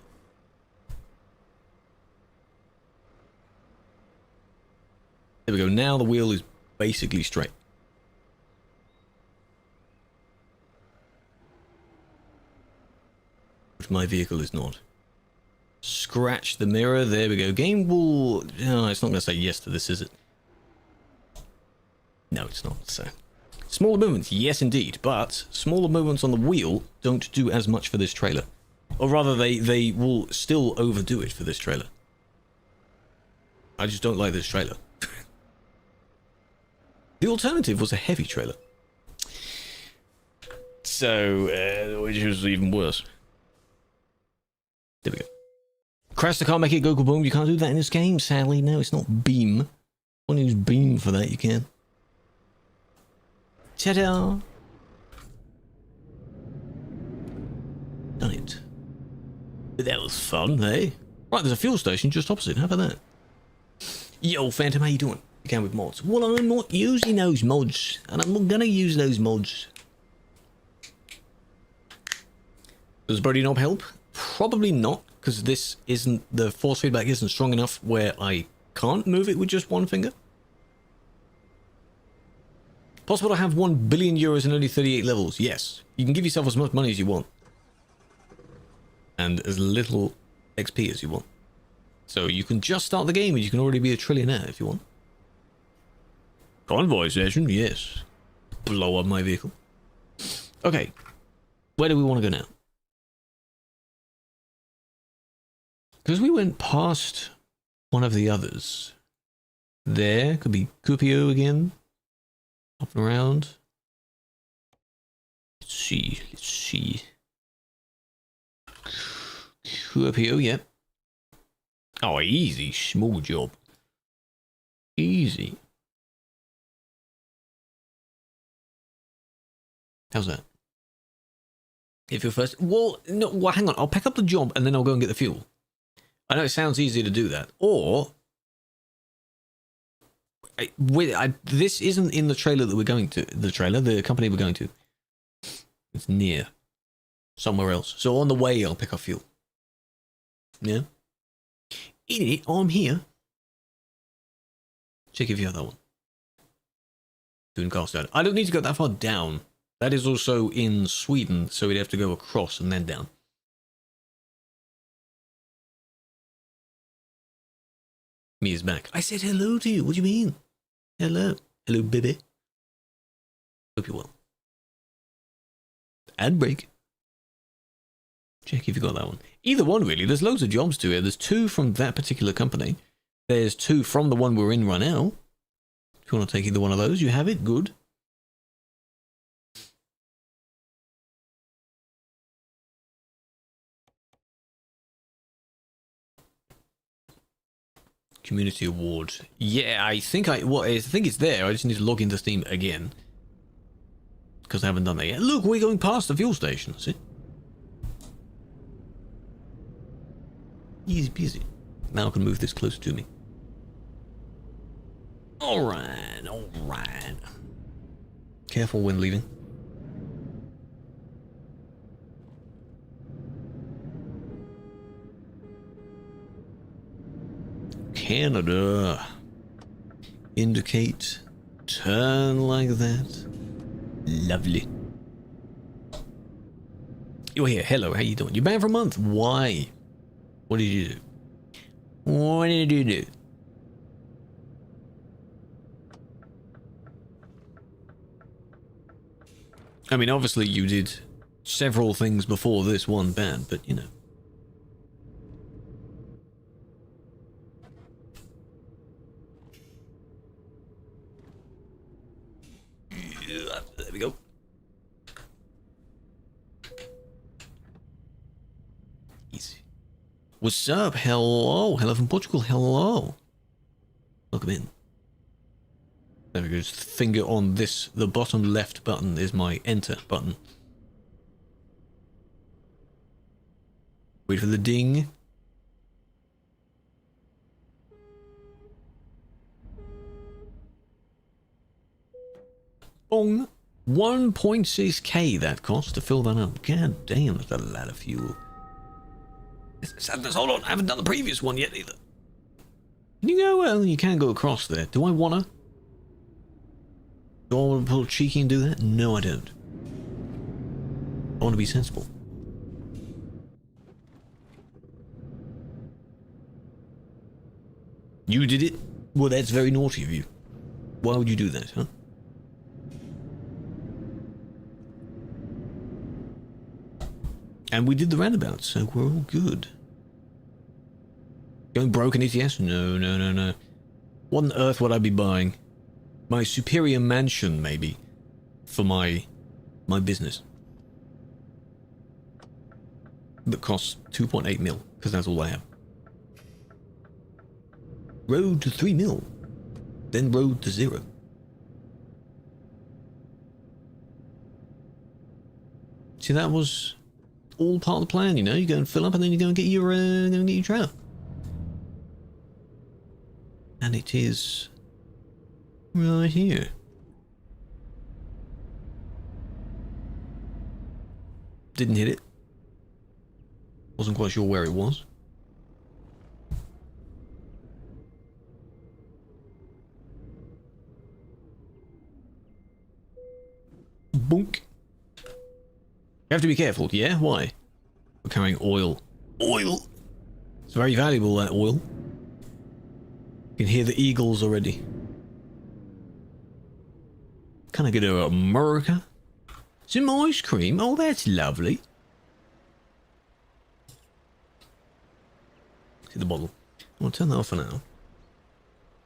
There we go, now the wheel is basically straight. Which my vehicle is not. Scratch the mirror, there we go. Game will... Oh, it's not going to say yes to this, is it? No, it's not. So, smaller movements, yes indeed, but smaller movements on the wheel don't do as much for this trailer. Or rather, they will still overdo it for this trailer. I just don't like this trailer. The alternative was a heavy trailer. So, which was even worse. There we go. Crash the car, make it go boom. You can't do that in this game, sadly. No, it's not beam. Want to use beam for that, you can. Ta-da! Done it. But that was fun, eh? Right, there's a fuel station just opposite. How about that? Yo, Phantom, how you doing? You can with mods. Well, I'm not using those mods, and I'm not gonna use those mods. Does Birdie Knob help? Probably not, because this isn't, the force feedback isn't strong enough where I can't move it with just one finger. Possible to have 1 billion euros and only 38 levels? Yes. You can give yourself as much money as you want. And as little XP as you want. So you can just start the game and you can already be a trillionaire if you want. Convoy session, yes. Blow up my vehicle. Okay. Where do we want to go now? Because we went past one of the others. There could be Cupio again. Hopping around. Let's see. Let's see. QPO, yep. Oh, easy. Small job. Easy. How's that? If you're first... Well, no, well, hang on. I'll pick up the job and then I'll go and get the fuel. I know it sounds easier to do that. Or... this isn't in the trailer that we're going to. The company we're going to. It's near. Somewhere else. So on the way, I'll pick up fuel. Yeah? Idiot, I'm here. Check if you have that one. Doing cast down. I don't need to go that far down. That is also in Sweden, so we'd have to go across and then down. Me is back. I said hello to you. What do you mean? Hello. Hello, baby. Hope you're well. Ad break. Check if you got that one. Either one, really. There's loads of jobs to it. There's 2 from that particular company. There's 2 from the one we're in right now. If you want to take either one of those, you have it. Good. Community award. Yeah, I think I think it's there. I just need to log into Steam again. Because I haven't done that yet. Look, we're going past the fuel station. See? Easy peasy. Now I can move this closer to me. Alright, alright. Careful when leaving. Canada. Indicate. Turn like that. Lovely. You're here. Hello, how you doing? You're banned for a month. Why? What did you do? What did you do? I mean, obviously you did several things before this one ban, but you know. There we go. Easy. What's up? Hello. Hello from Portugal. Hello. Welcome in. There we go. Just finger on this. The bottom left button is my enter button. Wait for the ding. Bong. 1.6k that cost to fill that up. God damn, that's a lot of fuel. Sadness, hold on, I haven't done the previous one yet either. Can you go? Well, you can go across there. Do I wanna? Do I want to pull cheeky and do that? No, I don't. I want to be sensible. You did it? Well, that's very naughty of you. Why would you do that, huh? And we did the roundabout, so we're all good. Going broke in ETS? No, no, no, no. What on earth would I be buying? My superior mansion, maybe, for my business. That costs 2.8 mil, because that's all I have. Road to 3 mil. Then road to 0. See, that was all part of the plan, you know? You go and fill up and then you go and get your trailer. And it is right here. Didn't hit it. Wasn't quite sure where it was. Boink. You have to be careful, yeah? Why? We're carrying oil. Oil! It's very valuable, that oil. You can hear the eagles already. Can I get a America? Some ice cream? Oh, that's lovely. See the bottle. I'll turn that off for now.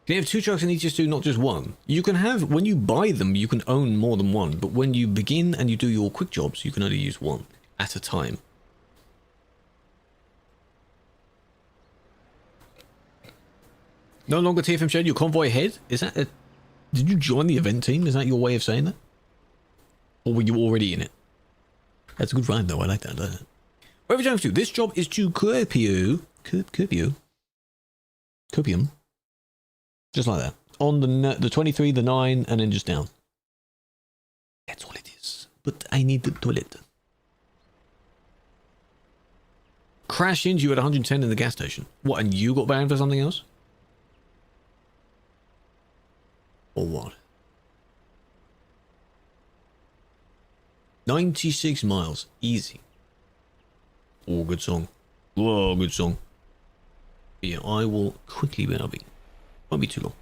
Can you have 2 trucks and ETS2, not just one? You can have, when you buy them, you can own more than one, but when you begin and you do your quick jobs, you can only use one at a time. No longer TFM Shed, your convoy head? Is that a... Did you join the event team? Is that your way of saying that? Or were you already in it? That's a good rhyme though, I like that. Where are we going to? This job is to Copium. Just like that. On the 23, the 9, and then just down. That's all it is. But I need the toilet. Crash into you at 110 in the gas station. What, and you got banned for something else? Or what? 96 miles. Easy. Oh, good song. Whoa, good song. Yeah, I will quickly be rubbing. Won't be too long.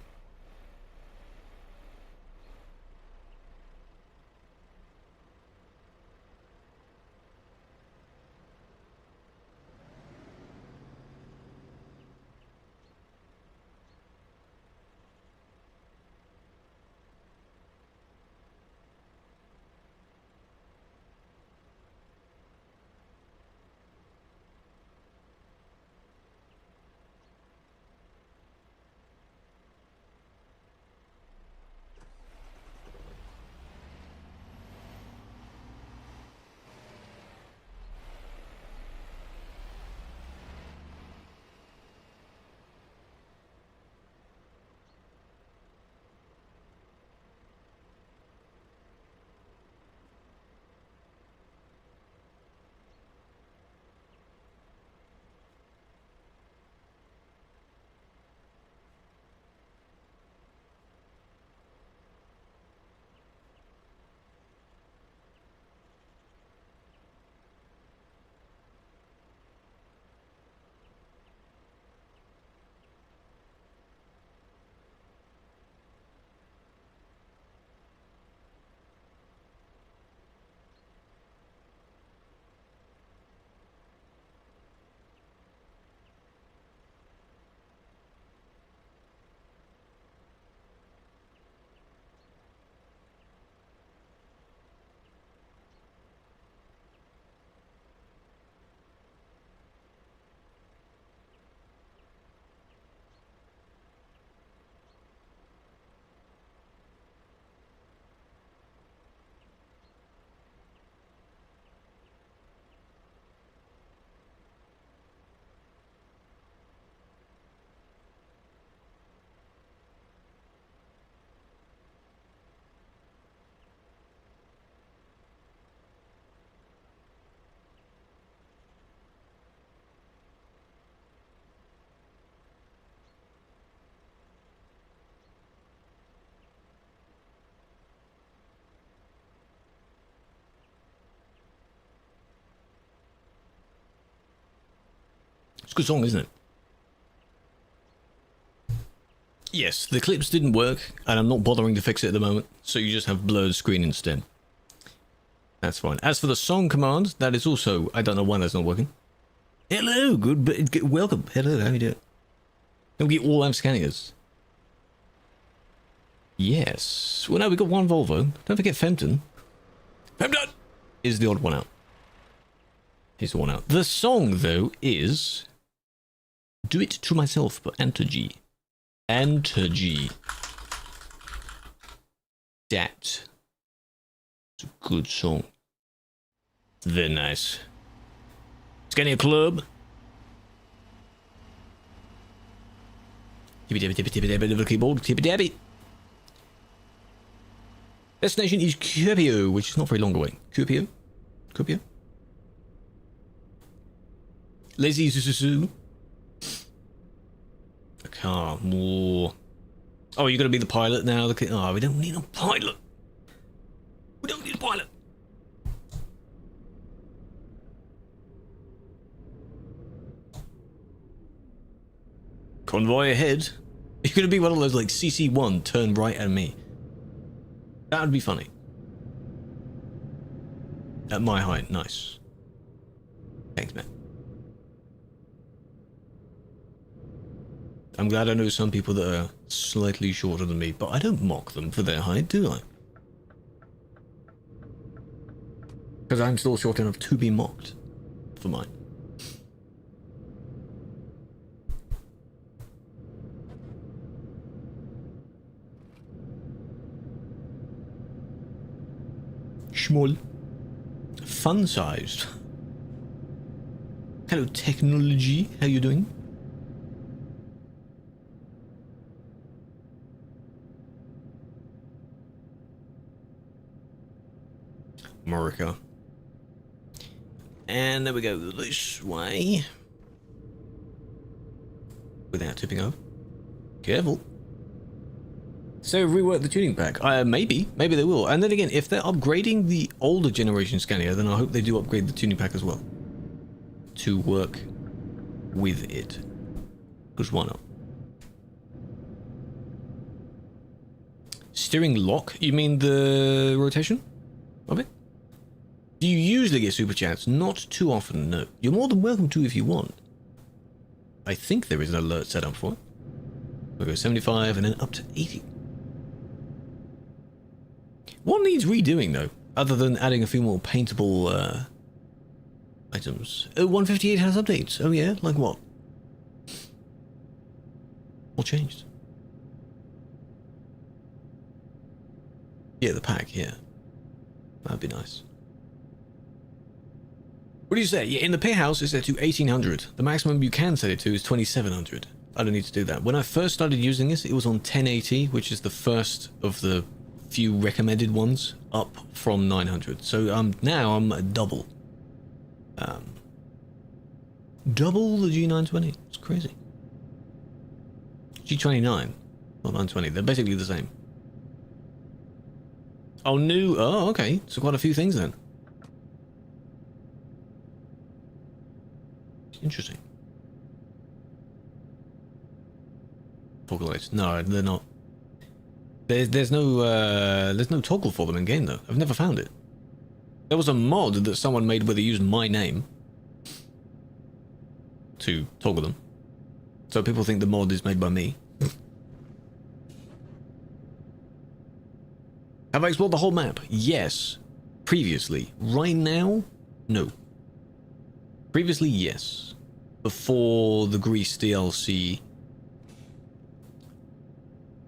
It's a good song, isn't it? Yes, the clips didn't work, and I'm not bothering to fix it at the moment, so you just have blurred screen instead. That's fine. As for the song command, that is also... I don't know why that's not working. Hello, welcome. Hello, how you doing? Don't get all I'm scanning us. Yes. Well, no, we got one Volvo. Don't forget Fempton. Fempton is the odd one out. He's the one out. The song, though, is... Do It To Myself by Antergy. Antergy. That. It's a good song. Very nice. Scanning a club. Tippy dabby, tippy tippy dabby, little keyboard, tippy dabby. Destination is Kuopio, which is not very long away. Kuopio? Kuopio? Lazy Susu. A car, more. Oh, you're gonna be the pilot now? Oh, we don't need a pilot. We don't need a pilot. Convoy ahead. You're gonna be one of those like CC1, turn right at me. That would be funny. At my height, nice. Thanks, man. I'm glad I know some people that are slightly shorter than me, but I don't mock them for their height, do I? Because I'm still short enough to be mocked for mine. Small. Fun-sized. Hello, technology. How you doing? America. And there we go this way. Without tipping over. Careful. So rework the tuning pack. Maybe they will. And then again, if they're upgrading the older generation Scania, then I hope they do upgrade the tuning pack as well. To work with it. Because why not? Steering lock? You mean the rotation of it? Do you usually get super chats? Not too often, no. You're more than welcome to if you want. I think there is an alert set up for it. We'll go 75 and then up to 80. What needs redoing though, other than adding a few more paintable items? Oh, 158 has updates. Oh yeah, like what? What changed? Yeah, the pack, yeah. That'd be nice. What do you say? Yeah, in the pay house it's set to 1800. The maximum you can set it to is 2700. I don't need to do that. When I first started using this, it was on 1080, which is the first of the few recommended ones, up from 900. So now I'm a double. Double the G920. It's crazy. G29, not 920. They're basically the same. Oh, new. Oh, okay. So quite a few things then. Interesting. Toggle lights. No, they're not. There's no toggle for them in game though. I've never found it. There was a mod that someone made where they used my name to toggle them. So people think the mod is made by me. Have I explored the whole map? Yes. Previously. Right now? No. Previously, yes. Before the Greece DLC.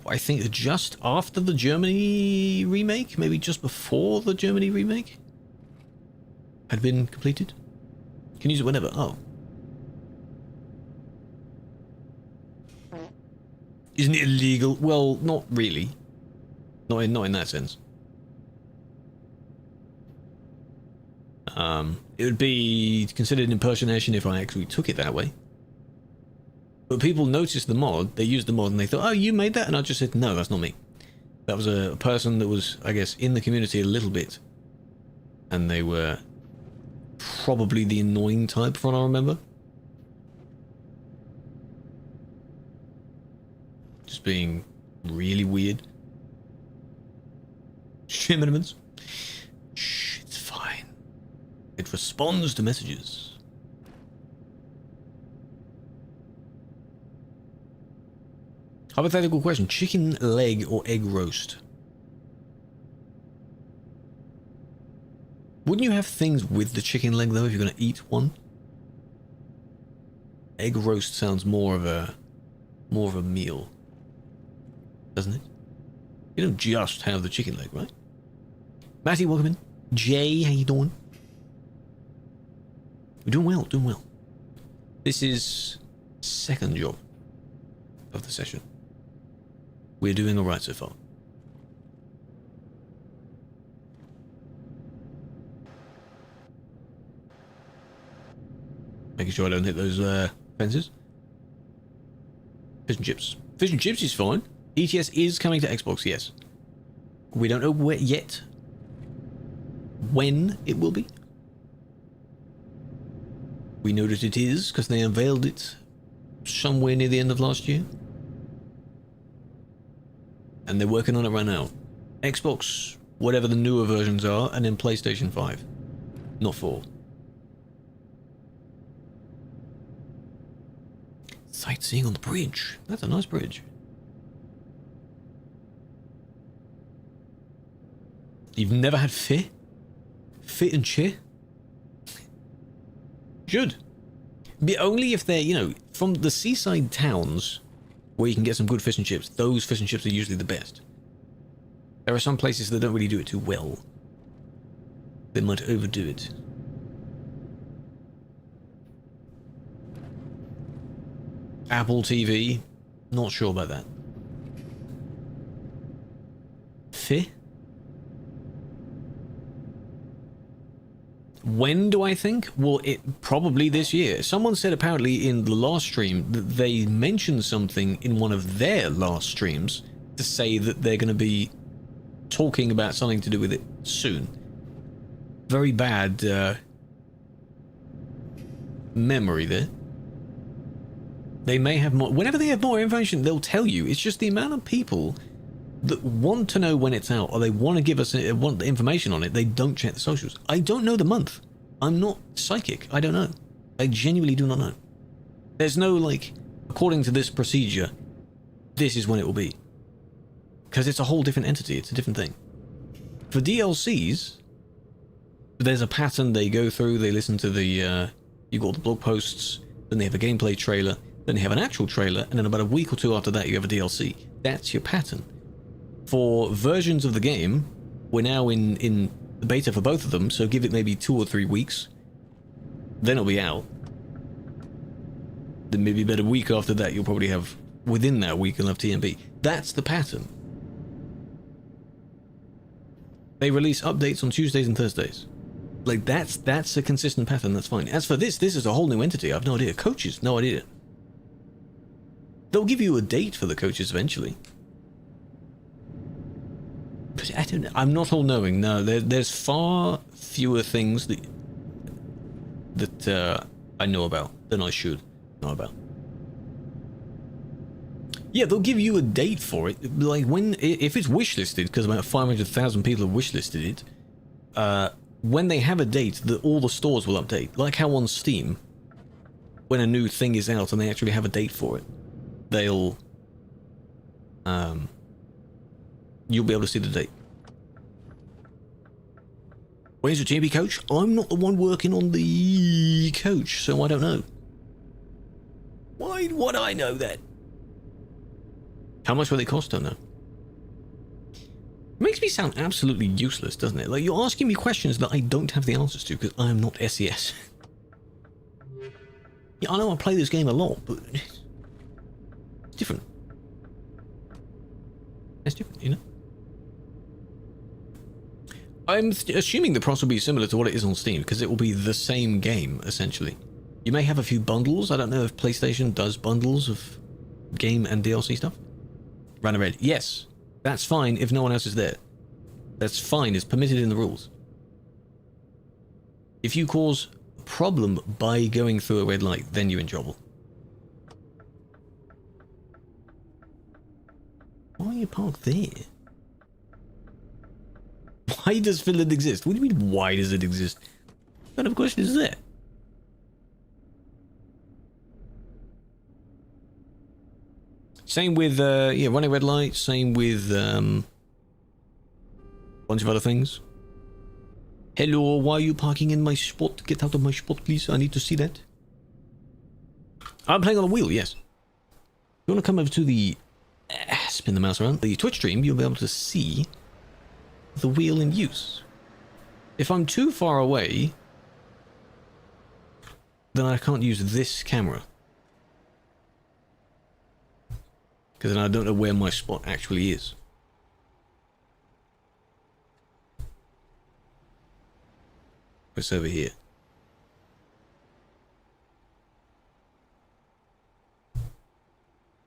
I think just after the Germany remake, maybe just before the Germany remake had been completed. Can use it whenever. Oh. Isn't it illegal? Well, not really. Not in that sense. It would be considered impersonation if I actually took it that way. But people noticed the mod, they used the mod and they thought, oh, you made that? And I just said, no, that's not me. That was a person that was, I guess, in the community a little bit. And they were probably the annoying type, from what I remember. Just being really weird. Shimmermans. Shh, it's fine. It responds to messages. Hypothetical question. Chicken leg or egg roast? Wouldn't you have things with the chicken leg though if you're going to eat one? Egg roast sounds more of a meal. Doesn't it? You don't just have the chicken leg, right? Matty, welcome in. Jay, how you doing? We're doing well, doing well. This is second job of the session. We're doing alright so far. Making sure I don't hit those fences. Fish and chips. Fish and chips is fine. ETS is coming to Xbox, yes. We don't know where yet. When it will be. We know that it is because they unveiled it somewhere near the end of last year. And they're working on it right now. Xbox, whatever the newer versions are, and then PlayStation 5. Not 4. Sightseeing on the bridge. That's a nice bridge. You've never had fit? Fit and cheer? Should. But only if they're, you know, from the seaside towns where you can get some good fish and chips, those fish and chips are usually the best. There are some places that don't really do it too well. They might overdo it. Apple TV, not sure about that. Fi? When do I think? Well, it probably this year. Someone said apparently in the last stream that they mentioned something in one of their last streams to say that they're going to be talking about something to do with it soon. Very bad memory there. They may have more. Whenever they have more information, they'll tell you. It's just the amount of people that want to know when it's out, or they want to give us want the information on it. They don't check the socials. I don't know the month. I'm not psychic. I don't know. I genuinely do not know. There's no, like, according to this procedure, this is when it will be. Because it's a whole different entity. It's a different thing. For DLCs, there's a pattern they go through. They listen to the, you got the blog posts, then they have a gameplay trailer, then they have an actual trailer, and then about a week or two after that, you have a DLC. That's your pattern. For versions of the game, we're now in the beta for both of them, so give it maybe 2 or 3 weeks. Then it'll be out. Then maybe about a week after that, you'll probably have, within that week, you'll have TMB. That's the pattern. They release updates on Tuesdays and Thursdays. Like, that's a consistent pattern, that's fine. As for this is a whole new entity. I have no idea. Coaches, no idea. They'll give you a date for the coaches eventually. But I don't know. I'm not all-knowing. No, there's far fewer things that I know about than I should know about. Yeah, they'll give you a date for it. Like, if it's wishlisted, because about 500,000 people have wishlisted it, when they have a date, all the stores will update. Like how on Steam, when a new thing is out and they actually have a date for it, they'll, you'll be able to see the date. Where's the TMB coach? I'm not the one working on the coach, so I don't know. Why would I know that? How much will they cost? Don't know. It makes me sound absolutely useless, doesn't it? Like, you're asking me questions that I don't have the answers to because I'm not SES. Yeah, I know I play this game a lot, but it's different. It's different, you know? I'm assuming the price will be similar to what it is on Steam, because it will be the same game, essentially. You may have a few bundles. I don't know if PlayStation does bundles of game and DLC stuff. Run a red. Yes, that's fine if no one else is there. That's fine. It's permitted in the rules. If you cause a problem by going through a red light, then you're in trouble. Why are you parked there? Why does Finland exist? What do you mean, why does it exist? What kind of question is that? Same with, yeah, running red light. Same with, bunch of other things. Hello, why are you parking in my spot? Get out of my spot, please. I need to see that. I'm playing on the wheel, yes. If you want to come over to the... spin the mouse around. The Twitch stream, you'll be able to see the wheel in use. If I'm too far away, then I can't use this camera. Because then I don't know where my spot actually is. It's over here.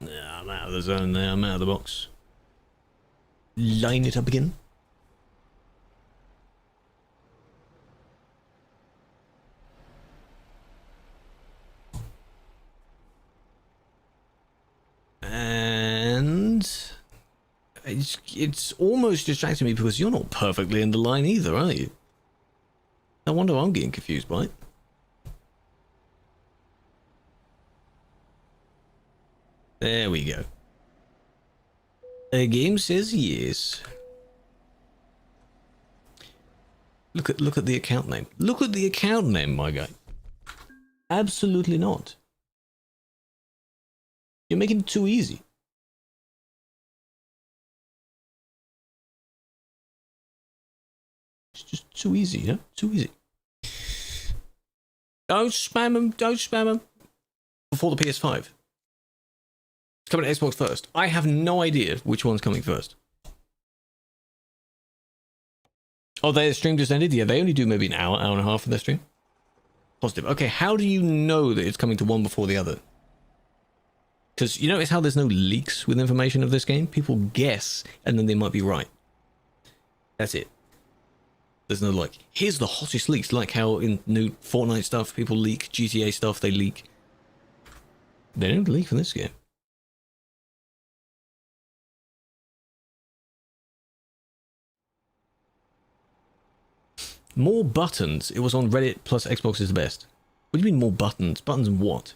Nah, I'm out of the zone now. I'm out of the box. Line it up again. And it's almost distracting me because you're not perfectly in the line either, are you? No wonder I'm getting confused by it. There we go. The game says yes. Look at the account name. Look at the account name, my guy. Absolutely not. You're making it too easy. It's just too easy, yeah? Too easy. Don't spam them. Don't spam them. Before the PS5. It's coming to Xbox first. I have no idea which one's coming first. Oh, their stream just ended? Yeah, they only do maybe an hour, hour and a half for their stream. Positive. Okay, how do you know that it's coming to one before the other? Because you notice how there's no leaks with information of this game? People guess, and then they might be right. That's it. There's no like, here's the hottest leaks, like how in new Fortnite stuff, people leak, GTA stuff, they leak. They don't leak for this game. More buttons. It was on Reddit plus Xbox is the best. What do you mean more buttons? Buttons and what?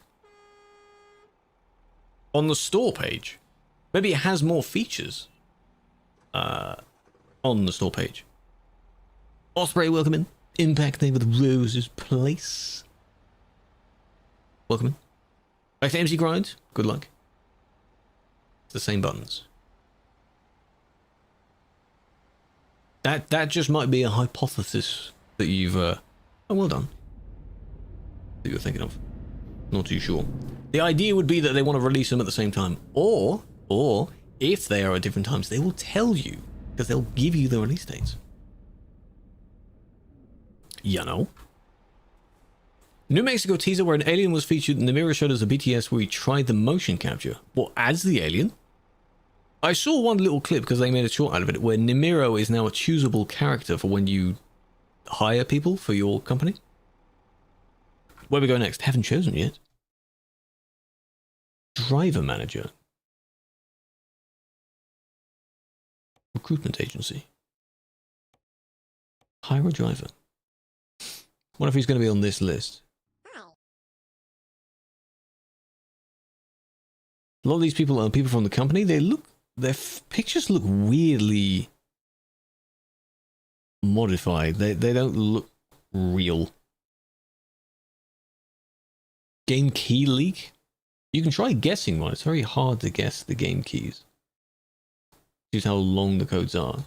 On the store page. Maybe it has more features. On the store page. Osprey, welcome in. Impact Day with Roses Place. Welcome in. Back to MC Grind. Good luck. It's the same buttons. That just might be a hypothesis that you've oh, well done. That you're thinking of. Not too sure. The idea would be that they want to release them at the same time, or if they are at different times, they will tell you because they'll give you the release dates. You know. New Mexico teaser where an alien was featured and the mirror showed us a BTS where he tried the motion capture. Well, as the alien? I saw one little clip because they made a short out of it where Nimiro is now a choosable character for when you hire people for your company. Where we go next? Haven't chosen yet. Driver manager. Recruitment agency. Hire a driver. Wonder if he's going to be on this list. A lot of these people are people from the company. They look, their pictures look weirdly modified. They don't look real. Game key leak? You can try guessing one. It's very hard to guess the game keys. Just how long the codes are.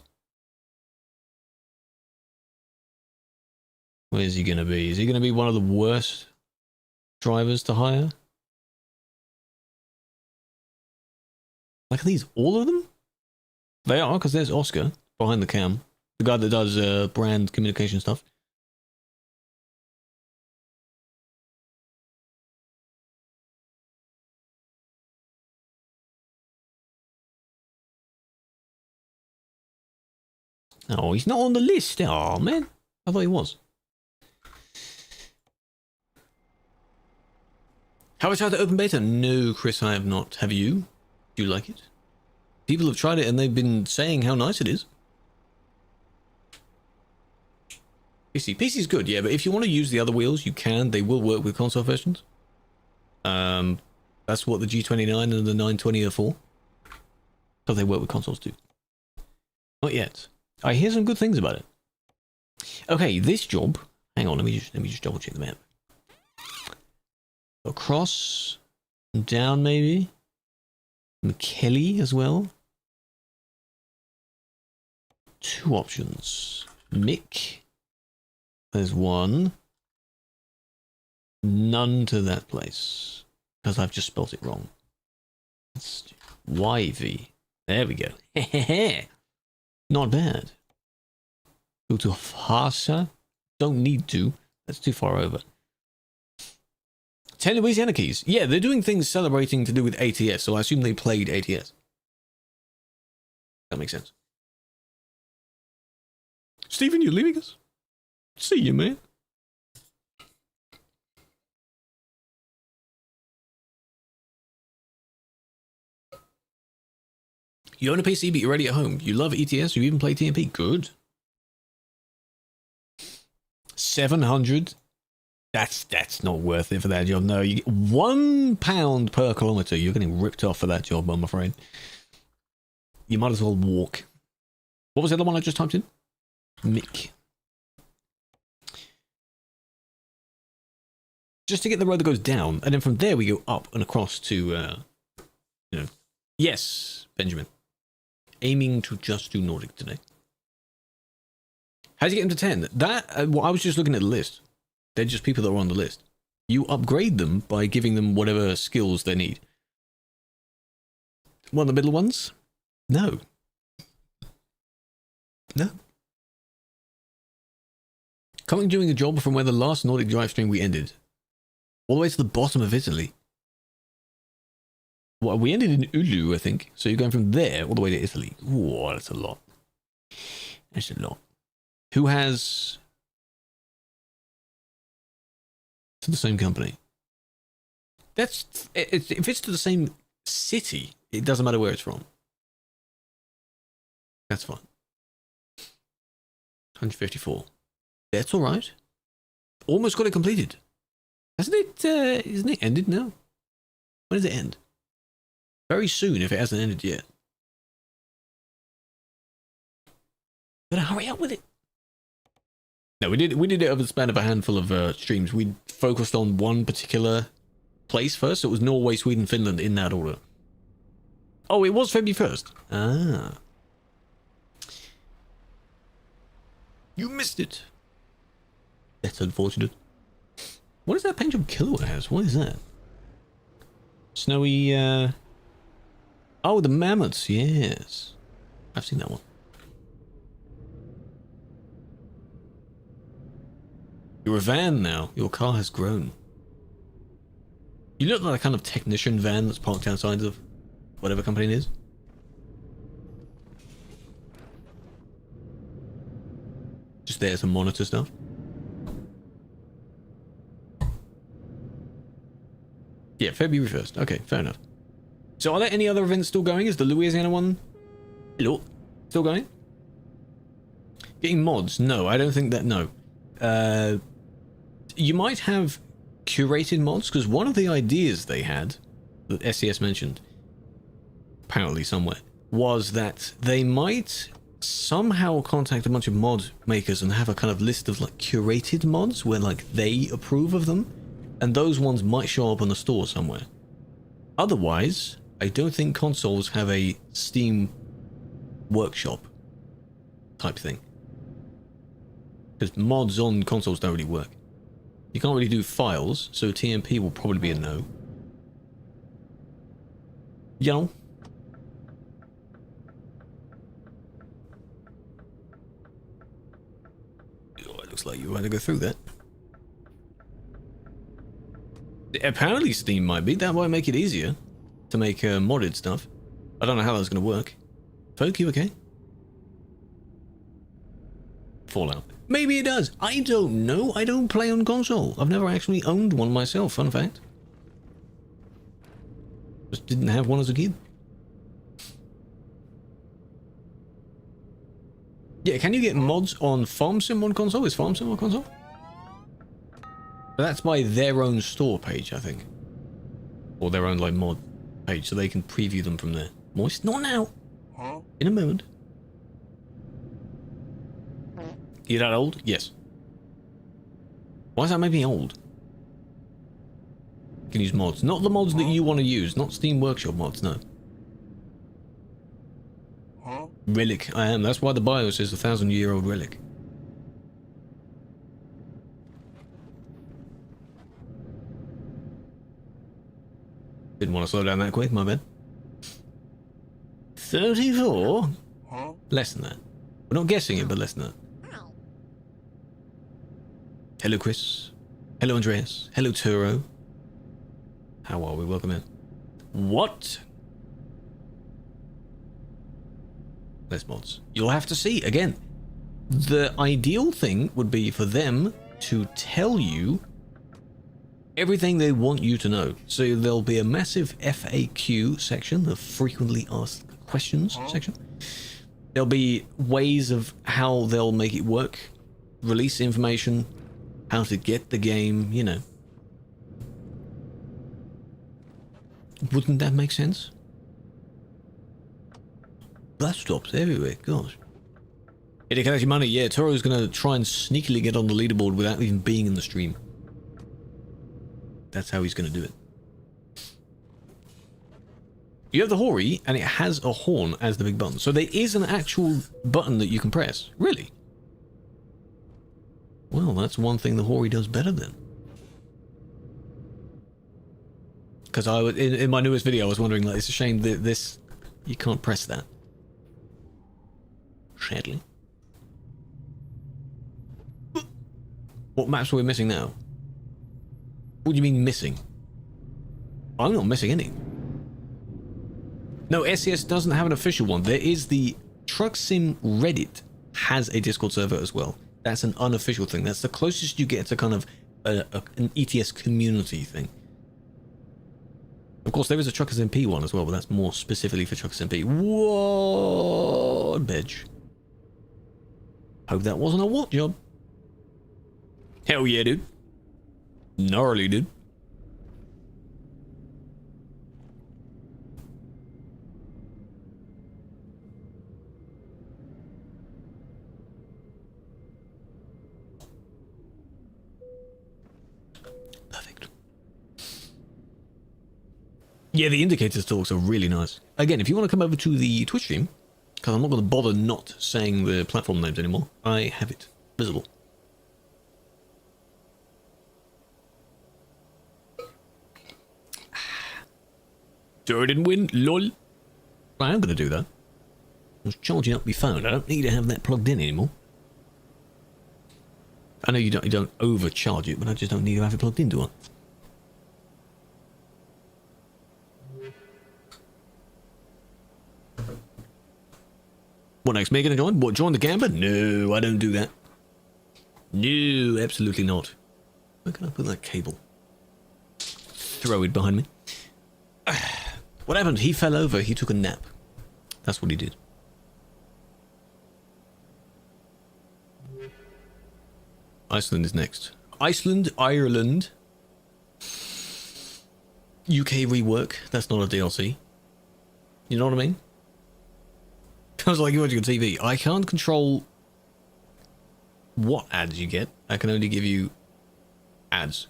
Where is he going to be? Is he going to be one of the worst drivers to hire? Like, are these all of them? They are, because there's Oscar behind the cam. The guy that does brand communication stuff. Oh, he's not on the list. Oh, man. I thought he was. Have I tried the open beta? No, Chris, I have not. Have you? Do you like it? People have tried it and they've been saying how nice it is. PC's good, yeah, but if you want to use the other wheels, you can. They will work with console versions. That's what the G29 and the 920 are for. But they work with consoles too. Not yet. I hear some good things about it. Okay, this job. Hang on, let me just double check the map. Across, down maybe. McKelly as well. Two options. Mick. There's one. None to that place. Because I've just spelt it wrong. It's YV. There we go. Not bad. Go to Farsa. Don't need to. That's too far over. 10 Louisiana keys. Yeah, they're doing things celebrating to do with ATS, so I assume they played ATS. That makes sense. Stephen, you're leaving us? See you, man. You own a PC, but you're already at home. You love ETS, you even play TMP. Good. 700 That's not worth it for that job. No, you get £1 per kilometre. You're getting ripped off for that job, I'm afraid. You might as well walk. What was the other one I just typed in? Mick. Just to get the road that goes down, and then from there we go up and across to, you know. Yes, Benjamin. Aiming to just do Nordic today. How do you get them to 10? That, well, I was just looking at the list. They're just people that are on the list. You upgrade them by giving them whatever skills they need. One of the middle ones? No. No. Coming doing a job from where the last Nordic drive stream we ended. All the way to the bottom of Italy. Well, we ended in Ulu, I think. So you're going from there all the way to Italy. Ooh, that's a lot. That's a lot. Who has... to the same company? That's... if it's to the same city, it doesn't matter where it's from. That's fine. 154. That's alright. Almost got it completed. Hasn't it, isn't it ended now? When does it end? Very soon if it hasn't ended yet. Better hurry up with it. No, we did it over the span of a handful of streams. We focused on one particular place first. It was Norway, Sweden, Finland in that order. Oh, it was February 1st. Ah. You missed it. That's unfortunate. What is that paint job Killua has? What is that? Snowy, oh, the mammoths, yes. I've seen that one. You're a van now. Your car has grown. You look like a kind of technician van that's parked outside of whatever company it is. Just there to monitor stuff. Yeah, February 1st. Okay, fair enough. So are there any other events still going? Is the Louisiana one still going? Getting mods? No, I don't think that, no. You might have curated mods, because one of the ideas they had, that SES mentioned, apparently somewhere, was that they might somehow contact a bunch of mod makers and have a kind of list of like curated mods where like they approve of them, and those ones might show up on the store somewhere. Otherwise, I don't think consoles have a Steam workshop type thing. Because mods on consoles don't really work. You can't really do files, so TMP will probably be a no. You know? Oh, it looks like you had to go through that. Apparently Steam might be. That might make it easier to make modded stuff. I don't know how that's going to work. Folk, you okay? Fallout. Maybe it does. I don't know. I don't play on console. I've never actually owned one myself, fun fact. Just didn't have one as a kid. Yeah, can you get mods on Farm Sim on console? Is Farm Sim on console? But that's by their own store page, I think. Or their own, like, mod page, so they can preview them from there. Moist? Not now. Huh? In a moment. You're that old? Yes. Why does that make me old? You can use mods. Not the mods that you want to use. Not Steam Workshop mods, no. Huh? Relic. I am. That's why the bio says 1,000-year-old relic. Didn't want to slow down that quick, my bad. 34? Huh? Less than that. We're not guessing it, but less than that. Hello, Chris. Hello, Andreas. Hello, Turo. How are we? Welcome in. What? Less mods. You'll have to see. Again, the ideal thing would be for them to tell you everything they want you to know. So there'll be a massive FAQ section, the frequently asked questions section. There'll be ways of how they'll make it work, release information, how to get the game, you know. Wouldn't that make sense? Bus stops everywhere, gosh. Yeah, they collect your money. Yeah, Toro's gonna try and sneakily get on the leaderboard without even being in the stream. That's how he's gonna do it. You have the Hori, and it has a horn as the big button. So there is an actual button that you can press. Really? Well, that's one thing the Hori does better then. Because I was in my newest video, I was wondering, like, it's a shame that this you can't press that. Sadly. What maps are we missing now? What do you mean missing? I'm not missing any. No, SCS doesn't have an official one. There is the Truck Sim Reddit has a Discord server as well. That's an unofficial thing. That's the closest you get to kind of an ETS community thing. Of course, there is a Truckers MP one as well, but that's more specifically for Truckers MP. What, bitch? Hope that wasn't a what job. Hell yeah, dude. Gnarly, dude. Perfect. Yeah, the indicators talks are really nice. Again, if you want to come over to the Twitch stream, because I'm not going to bother not saying the platform names anymore, I have it visible. Sure didn't win, lol. I am going to do that. I was charging up my phone. I don't need to have that plugged in anymore. I know you don't overcharge it, but I just don't need to have it plugged in, do I? What next? Me gonna join? What, join the camper? No, I don't do that. No, absolutely not. Where can I put that cable? Throw it behind me. What happened? He fell over. He took a nap. That's what he did. Iceland is next. Iceland, Ireland. UK rework. That's not a DLC. You know what I mean? I was like, you're watching on TV. I can't control what ads you get. I can only give you ads.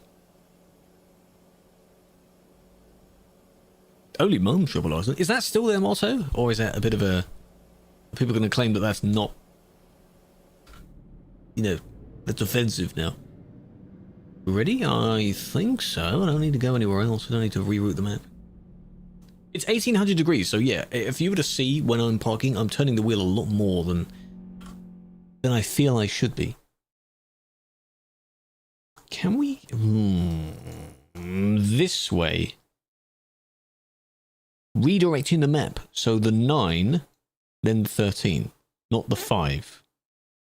Only Mum Triple Iceland. Is that still their motto? Or is that a bit of a... Are people going to claim that that's not... You know, that's offensive now. Ready? I think so. I don't need to go anywhere else. I don't need to reroute the map. It's 1800 degrees, so yeah, if you were to see when I'm parking, I'm turning the wheel a lot more than I feel I should be. Can we... this way. Redirecting the map. So the 9, then the 13, not the 5.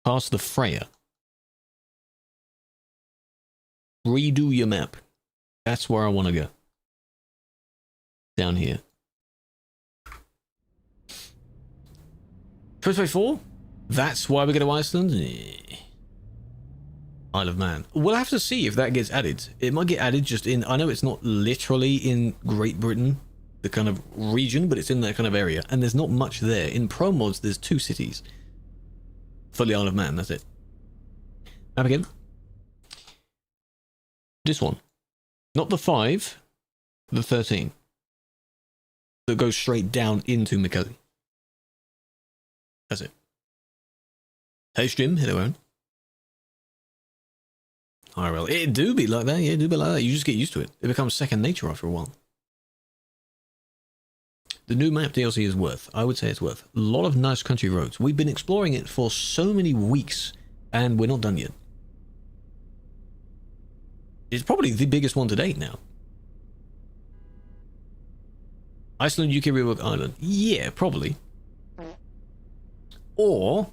Past the Freya. Redo your map. That's where I want to go. Down here. 2024? That's why we go to Iceland? Isle of Man. We'll have to see if that gets added. It might get added just in... I know it's not literally in Great Britain, the kind of region, but it's in that kind of area. And there's not much there. In Pro Mods, there's 2 cities. For the Isle of Man, that's it. Map again. This one. Not the 5, the 13. That goes straight down into Mikkelli. That's it. Hey, Jim. Hello, Aaron. IRL. It do be like that. Yeah, it do be like that. You just get used to it. It becomes second nature after a while. The new map DLC is worth. I would say it's worth. A lot of nice country roads. We've been exploring it for so many weeks, and we're not done yet. It's probably the biggest one to date now. Iceland, UK rework Ireland. Yeah, probably. Or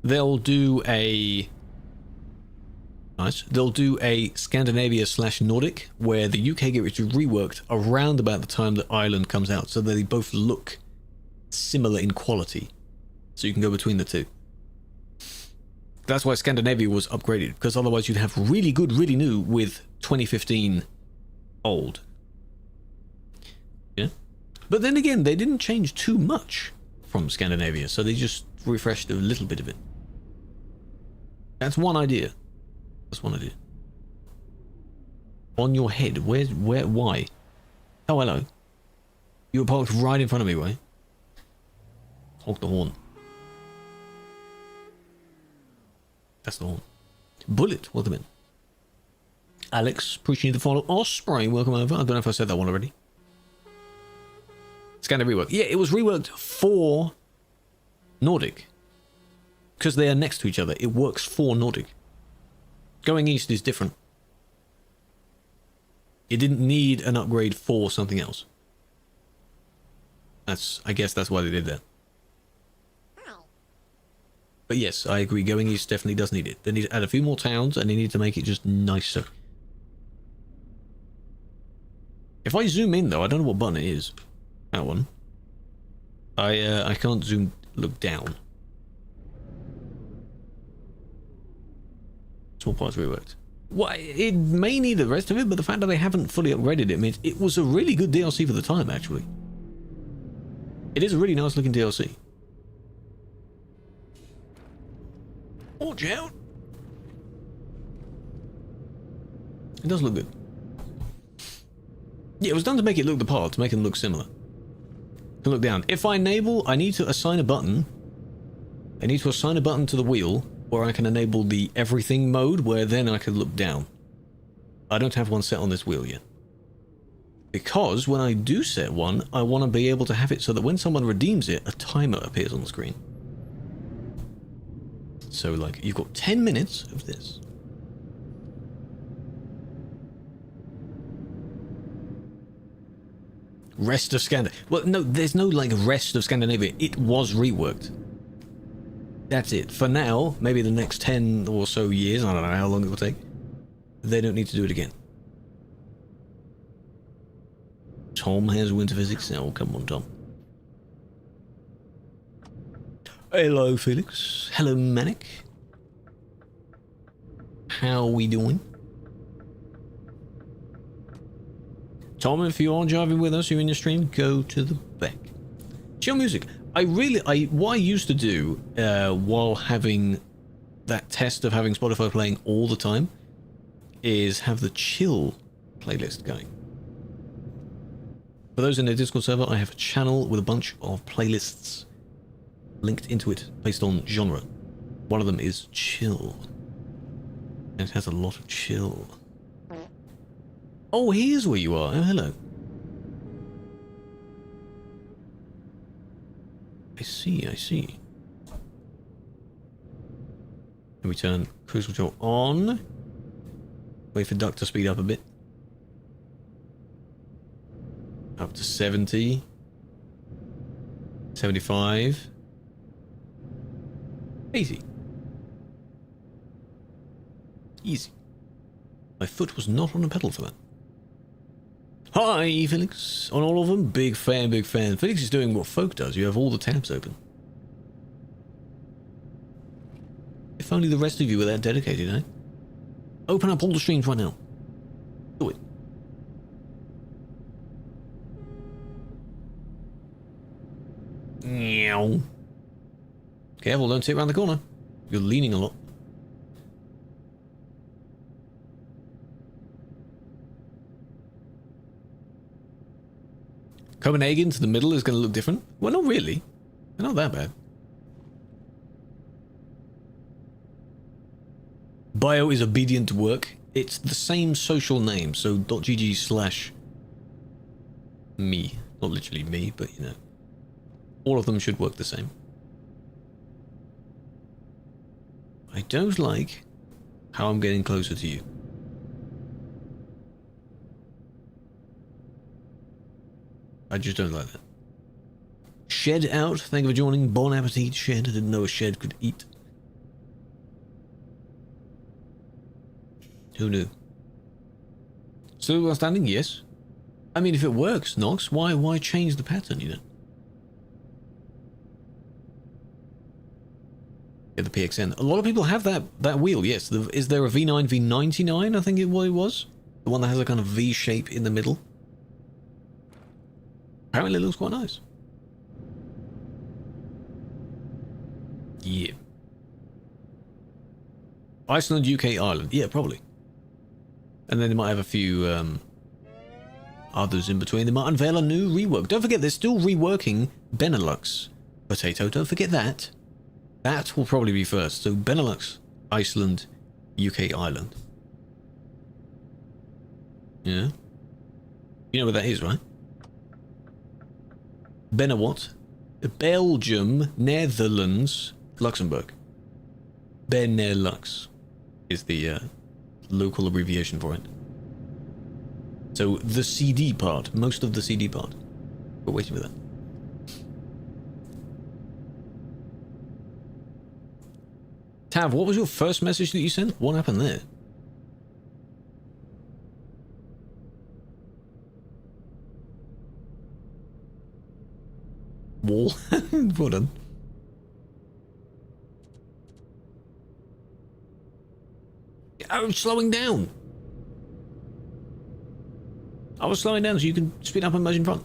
they'll do a... Nice. They'll do a Scandinavia / Nordic, where the UK get reworked around about the time that Ireland comes out, so that they both look similar in quality. So you can go between the two. That's why Scandinavia was upgraded, because otherwise you'd have really good, really new with 2015 old. Yeah. But then again, they didn't change too much from Scandinavia, so they just refreshed a little bit of it. That's one idea. That's one idea. On your head. Where, why? Oh, hello. You were parked right in front of me, right? Honk the horn. That's the horn. Bullet, welcome in. Alex, appreciate the follow. Osprey, welcome over. I don't know if I said that one already. Scanner rework. Yeah, it was reworked for Nordic. Because they are next to each other. It works for Nordic. Going east is different. It didn't need an upgrade for something else. I guess that's why they did that. But yes, I agree. Going east definitely does need it. They need to add a few more towns, and they need to make it just nicer. If I zoom in, though, I don't know what button it is. That one. I can't zoom. Look down. Small parts reworked. Well, it may need the rest of it, but the fact that they haven't fully upgraded it means it was a really good DLC for the time, actually. It is a really nice looking DLC. Watch out! It does look good. Yeah, it was done to make it look the part, to make them look similar. To look down. If I enable, I need to assign a button. I need to assign a button to the wheel where I can enable the everything mode, where then I can look down. I don't have one set on this wheel yet. Because when I do set one, I want to be able to have it so that when someone redeems it, a timer appears on the screen. So, like, you've got 10 minutes of this. Rest of Scandinavia. Well, no, there's no, like, rest of Scandinavia. It was reworked. That's it. For now, maybe the next 10 or so years, I don't know how long it will take, they don't need to do it again. Tom has winter physics. Oh, come on, Tom. Hello, Felix. Hello, Manic. How we doing? Tom, if you are driving with us, you're in the stream, go to the back. Chill music. What I used to do while having that test of having Spotify playing all the time is have the chill playlist going. For those in the Discord server, I have a channel with a bunch of playlists linked into it based on genre. One of them is chill. And it has a lot of chill. Oh, here's where you are. Oh, hello. I see, I see. Let me turn cruise control on. Wait for duck to speed up a bit. Up to 70. 75. 80. Easy. My foot was not on the pedal for that. Hi, Felix. On all of them, big fan, big fan. Felix is doing what Folk does. You have all the tabs open. If only the rest of you were that dedicated, eh? Open up all the streams right now. Do it. Meow. Careful, don't sit around the corner. You're leaning a lot. Copenhagen to the middle is going to look different. Well, not really. They're not that bad. Bio is obedient to work. It's the same social name, so .gg/me. Not literally me, but you know. All of them should work the same. I don't like how I'm getting closer to you. I just don't like that. Shed out. Thank you for joining. Bon appetit, Shed. I didn't know a shed could eat. Who knew? Still standing? Yes. I mean, if it works, Nox, why change the pattern, you know? Get the PXN. A lot of people have that wheel, yes. Is there a V9 V99, I think it was? The one that has a kind of V shape in the middle. Apparently it looks quite nice. Yeah. Iceland, UK, Ireland. Yeah, probably. And then they might have a few others in between. They might unveil a new rework. Don't forget, they're still reworking Benelux Potato. Don't forget that. That will probably be first. So Benelux, Iceland, UK, Ireland. Yeah. You know what that is, right? Benelux, Belgium, Netherlands, Luxembourg. Benelux is the local abbreviation for it. So the CD part, most of the CD part. We're waiting for that. Tav, what was your first message that you sent? What happened there? Wall? Well done. I was slowing down. I was slowing down so you can speed up and merge in front.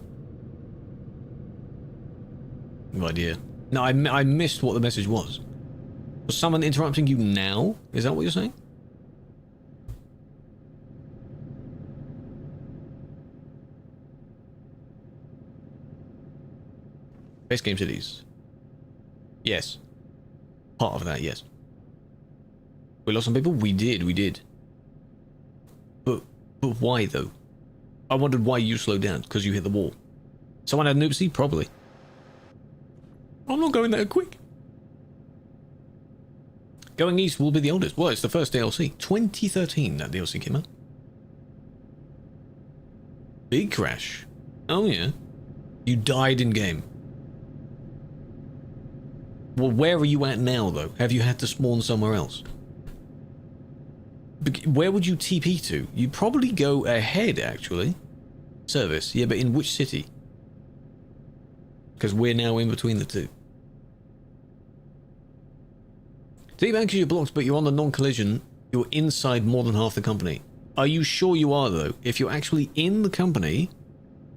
No idea. No, I missed what the message was. Was someone interrupting you now? Is that what you're saying? Base game cities. Yes. Part of that, yes. We lost some people? We did. But why though? I wondered why you slowed down, because you hit the wall. Someone had an oopsie? Probably. I'm not going that quick. Going East will be the oldest. Well, it's the first DLC. 2013 that DLC came out. Big crash. Oh yeah. You died in game. Well, where are you at now though? Have you had to spawn somewhere else? Where would you TP to? You'd probably go ahead actually. Service. Yeah, but in which city? Because we're now in between the two. T-Bank is your blocks, but you're on the non-collision. You're inside more than half the company. Are you sure you are, though? If you're actually in the company,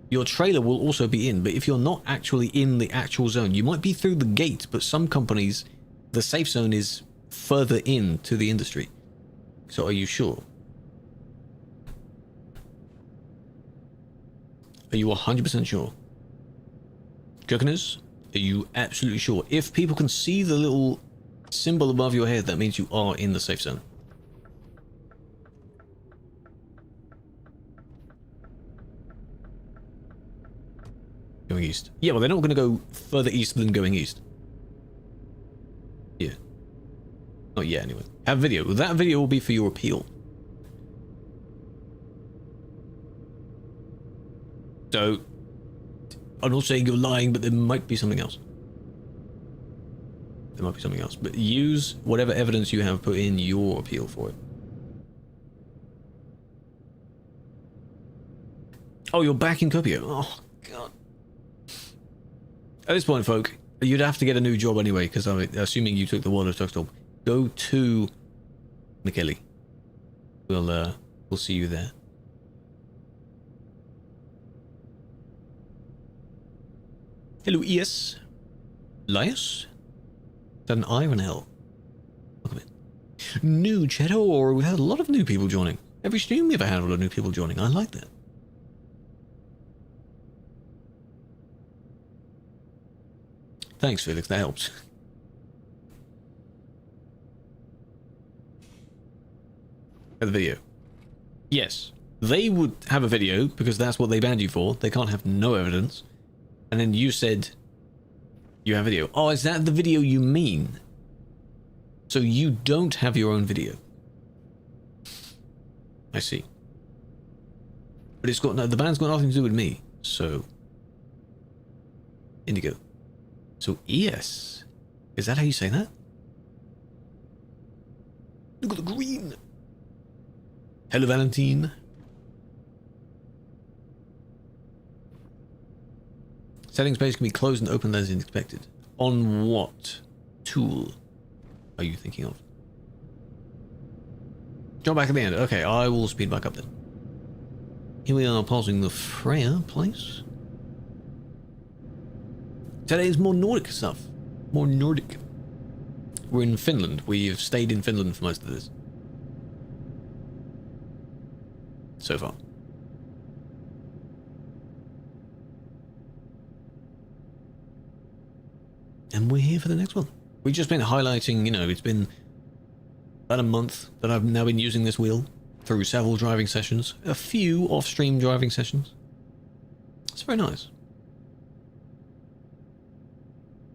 your trailer will also be in. But if you're not actually in the actual zone, you might be through the gate, but some companies, the safe zone is further in to the industry. So are you sure? Are you 100% sure? Coconers, are you absolutely sure? If people can see the little symbol above your head, that means you are in the safe zone. Going east. Yeah, well, they're not going to go further east than going east. Yeah. Not yet, anyway. Have video. That video will be for your appeal. So, I'm not saying you're lying, but there might be something else. There might be something else. But use whatever evidence you have put in your appeal for it. Oh, you're back in Kuopio. Oh, God. At this point, folk, you'd have to get a new job anyway, because I'm assuming you took the World of Tuxtop. Go to Mikkeli. We'll see you there. Hello, ES. Lias? Is that an I or an L? Welcome in. New Cheddar, or we've had a lot of new people joining. Every stream we've had a lot of new people joining. I like that. Thanks, Felix. That helps. The video. Yes. They would have a video because that's what they banned you for. They can't have no evidence. And then you said you have video. Oh, is that the video you mean? So you don't have your own video. I see. But it's got no, the band's got nothing to do with me. So Indigo. So ES. Is that how you say that? Look at the green. Hello, Valentine. Settings page can be closed and opened as expected. On what tool? are you thinking of? Jump back at the end. Okay, I will speed back up then. Here we are passing the Freya place. Today's more Nordic stuff. More Nordic. We're in Finland. We've stayed in Finland for most of this. So far. And we're here for the next one. We've just been highlighting, you know, it's been about a month that I've now been using this wheel through several driving sessions. A few off-stream driving sessions. It's very nice.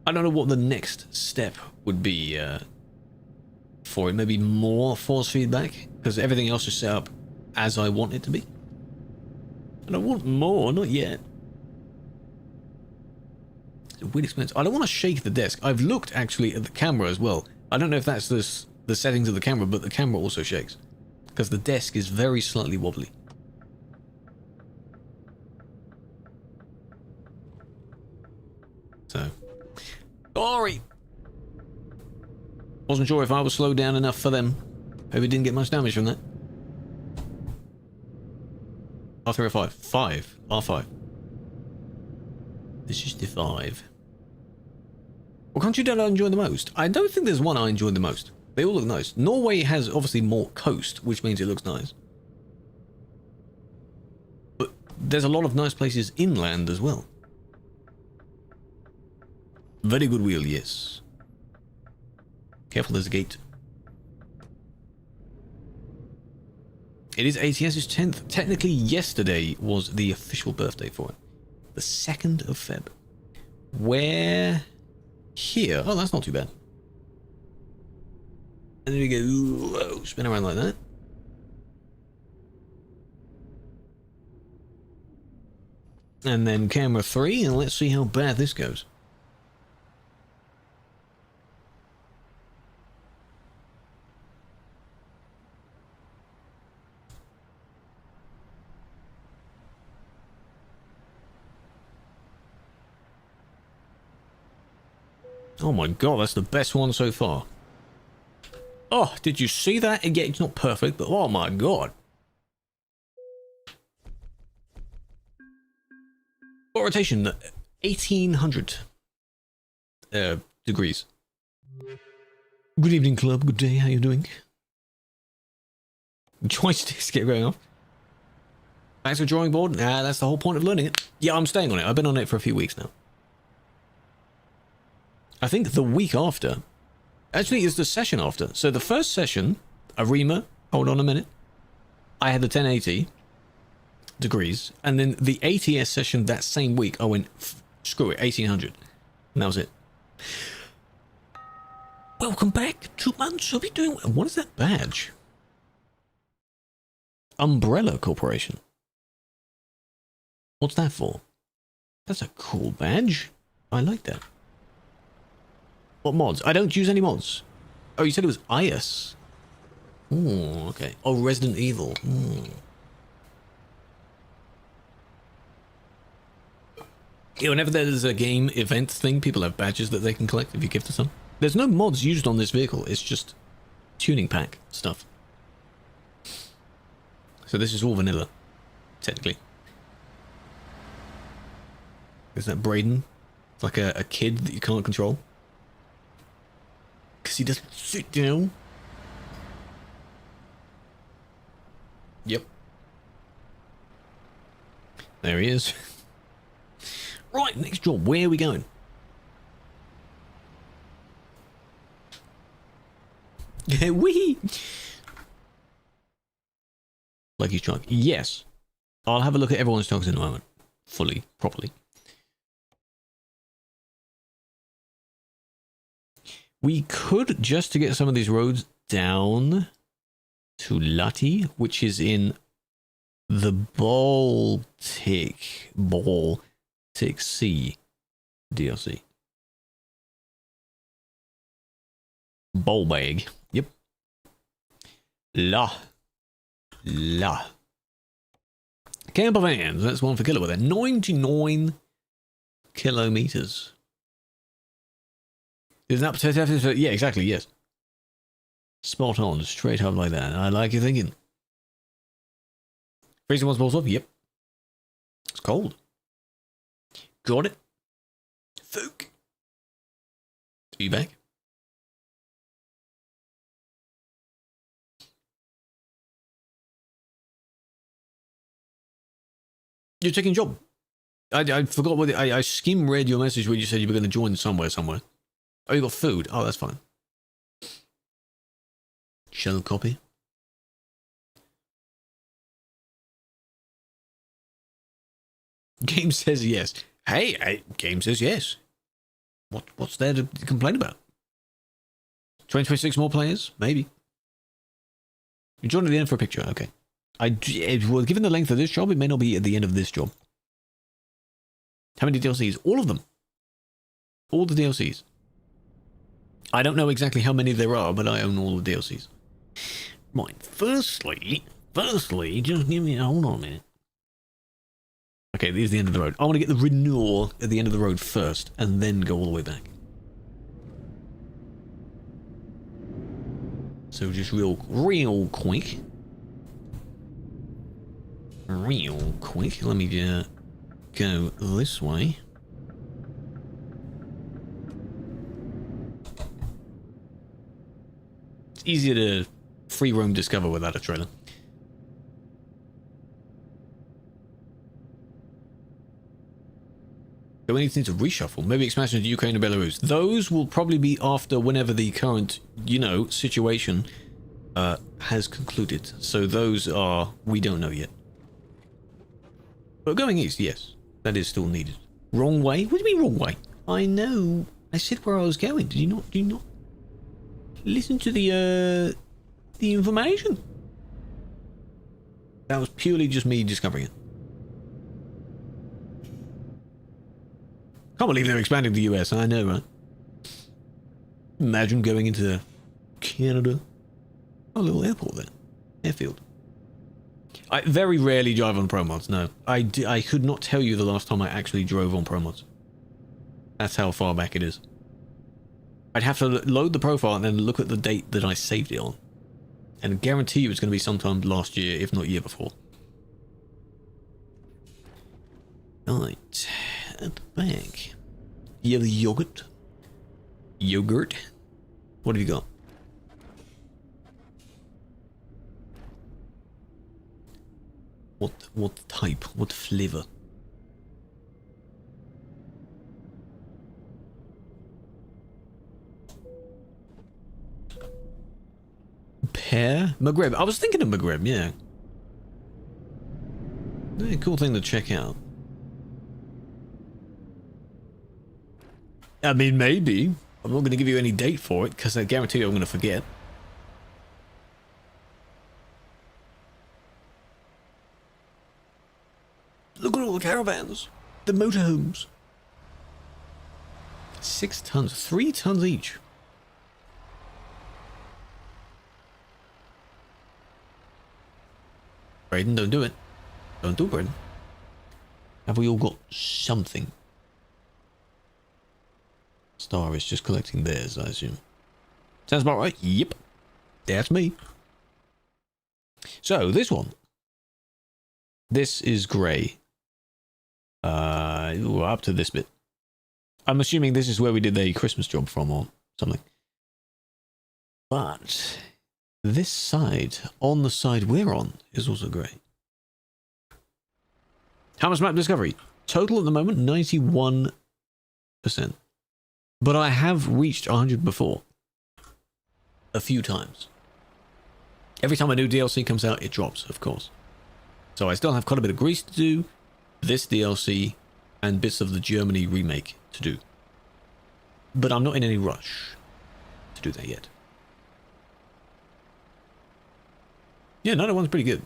I don't know what the next step would be for it. Maybe more force feedback, because everything else is set up as I want it to be. And I want more, not yet. It's a weird expense. I don't want to shake the desk. I've looked actually at the camera as well. I don't know if that's the settings of the camera, but the camera also shakes. Because the desk is very slightly wobbly. So... Sorry! Wasn't sure if I was slowed down enough for them. Hope it didn't get much damage from that. R3 or 5? 5. R5. This is the 5. What country did I enjoy the most? I don't think there's one I enjoyed the most. They all look nice. Norway has obviously more coast, which means it looks nice. But there's a lot of nice places inland as well. Very good wheel, yes. Careful, there's a gate. It is ATS's 10th. Technically, yesterday was the official birthday for it. The 2nd of Feb. Where... Here. Oh, that's not too bad. And then we go... Whoa, spin around like that. And then camera 3, and let's see how bad this goes. Oh my god, that's the best one so far. Oh, did you see that? Yeah, it's not perfect, but oh my god. What rotation? 1800 degrees. Good evening, club. Good day. How you doing? Joysticks get going off. Thanks for drawing board. Nah, that's the whole point of learning it. Yeah, I'm staying on it. I've been on it for a few weeks now. I think the week after, actually is the session after. So the first session, Arima, hold on a minute. I had the 1080 degrees, and then the ATS session that same week, I went, screw it, 1800. And that was it. Welcome back. 2 months. Hope you're doing well. What is that badge? Umbrella Corporation. What's that for? That's a cool badge. I like that. What mods? I don't use any mods. Oh, you said it was IS. Oh, okay. Oh, Resident Evil. Yeah, whenever there's a game event thing, people have badges that they can collect if you give to some. There's no mods used on this vehicle. It's just tuning pack stuff. So this is all vanilla, technically. Is that Brayden? It's like a kid that you can't control. Because he doesn't sit down. Yep. There he is. Right, next job. Where are we going? Wee! Like he's drunk. Yes. I'll have a look at everyone's dogs in a moment. Fully, properly. We could, just to get some of these roads down to Lati, which is in the Baltic Sea DLC. Bolbag. Yep. La. Camper vans. That's one for Killua there. 99 kilometers. Is that yeah, exactly, yes. Spot on, straight up like that. I like your thinking. Freezing one balls up? Yep. It's cold. Got it. Folk. Are you back? You're taking a job. I forgot what I skim read your message where you said you were going to join somewhere. Oh, you got food. Oh, that's fine. Shell copy. Game says yes. Hey, game says yes. What's there to complain about? 2026 more players? Maybe. You joined at the end for a picture. Okay. Well, given the length of this job, it may not be at the end of this job. How many DLCs? All of them. All the DLCs. I don't know exactly how many there are, but I own all the DLCs. Right. Firstly, just give me... Hold on a minute. Okay, this is the end of the road. I want to get the renewal at the end of the road first, and then go all the way back. So just real quick. Let me just go this way. It's easier to free roam discover without a trailer. So we need to reshuffle. Maybe expansion to Ukraine and Belarus. Those will probably be after whenever the current, situation has concluded. So those are, we don't know yet. But going east, yes. That is still needed. Wrong way? What do you mean wrong way? I know. I said where I was going. Did you not listen to the information? That was purely just me discovering it. Can't believe they're expanding the US. I know, right? Imagine going into Canada. Oh, a little airport there. Airfield. I very rarely drive on Pro Mods, no. I could not tell you the last time I actually drove on Pro Mods. That's how far back it is. I'd have to load the profile and then look at the date that I saved it on. And guarantee you it's going to be sometime last year, if not year before. Right. At the back. You have the yogurt. Yogurt. What have you got? What type? What flavor? Pear? Maghreb. I was thinking of Maghreb, yeah. Yeah, cool thing to check out. I mean, maybe. I'm not going to give you any date for it, because I guarantee you I'm going to forget. Look at all the caravans. The motorhomes. 6 tons. 3 tons each. Braden, don't do it. Don't do it, Braden. Have we all got something? Star is just collecting theirs, I assume. Sounds about right. Yep. That's me. So, this one. This is grey. Up to this bit. I'm assuming this is where we did the Christmas job from or something. But this side, on the side we're on, is also grey. How much map discovery? Total at the moment, 91%. But I have reached 100 before. A few times. Every time a new DLC comes out, it drops, of course. So I still have quite a bit of Greece to do, this DLC, and bits of the Germany remake to do. But I'm not in any rush to do that yet. Yeah, 91's pretty good.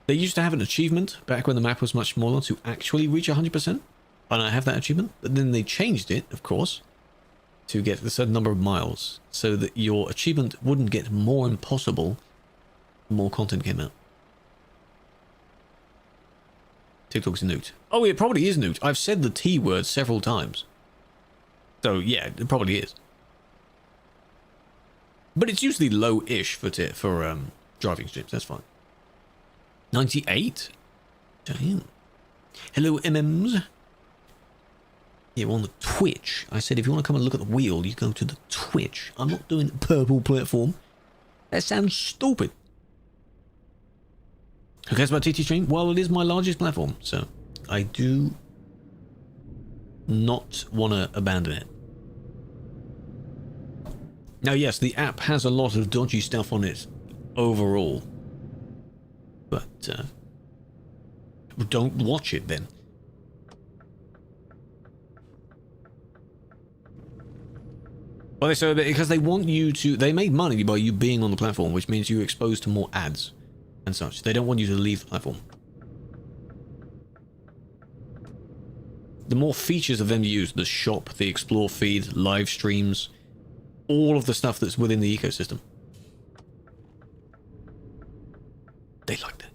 They used to have an achievement back when the map was much smaller to actually reach 100%. And I have that achievement. But then they changed it, of course, to get a certain number of miles. So that your achievement wouldn't get more impossible the more content came out. TikTok's newt. Oh, it probably is newt. I've said the T word several times. So, yeah, it probably is. But it's usually low-ish for driving streams. That's fine. 98? Damn. Hello, MMs. Yeah, we're on the Twitch. I said if you want to come and look at the wheel, you go to the Twitch. I'm not doing the purple platform. That sounds stupid. Who cares about TT Stream? Well, it is my largest platform, so I do not want to abandon it. Now, yes, the app has a lot of dodgy stuff on it overall, but don't watch it then. Well, so because they want you to, they make money by you being on the platform, which means you're exposed to more ads and such. They don't want you to leave the platform. The more features of them you use, the shop, the explore feed, live streams, all of the stuff that's within the ecosystem. They like that.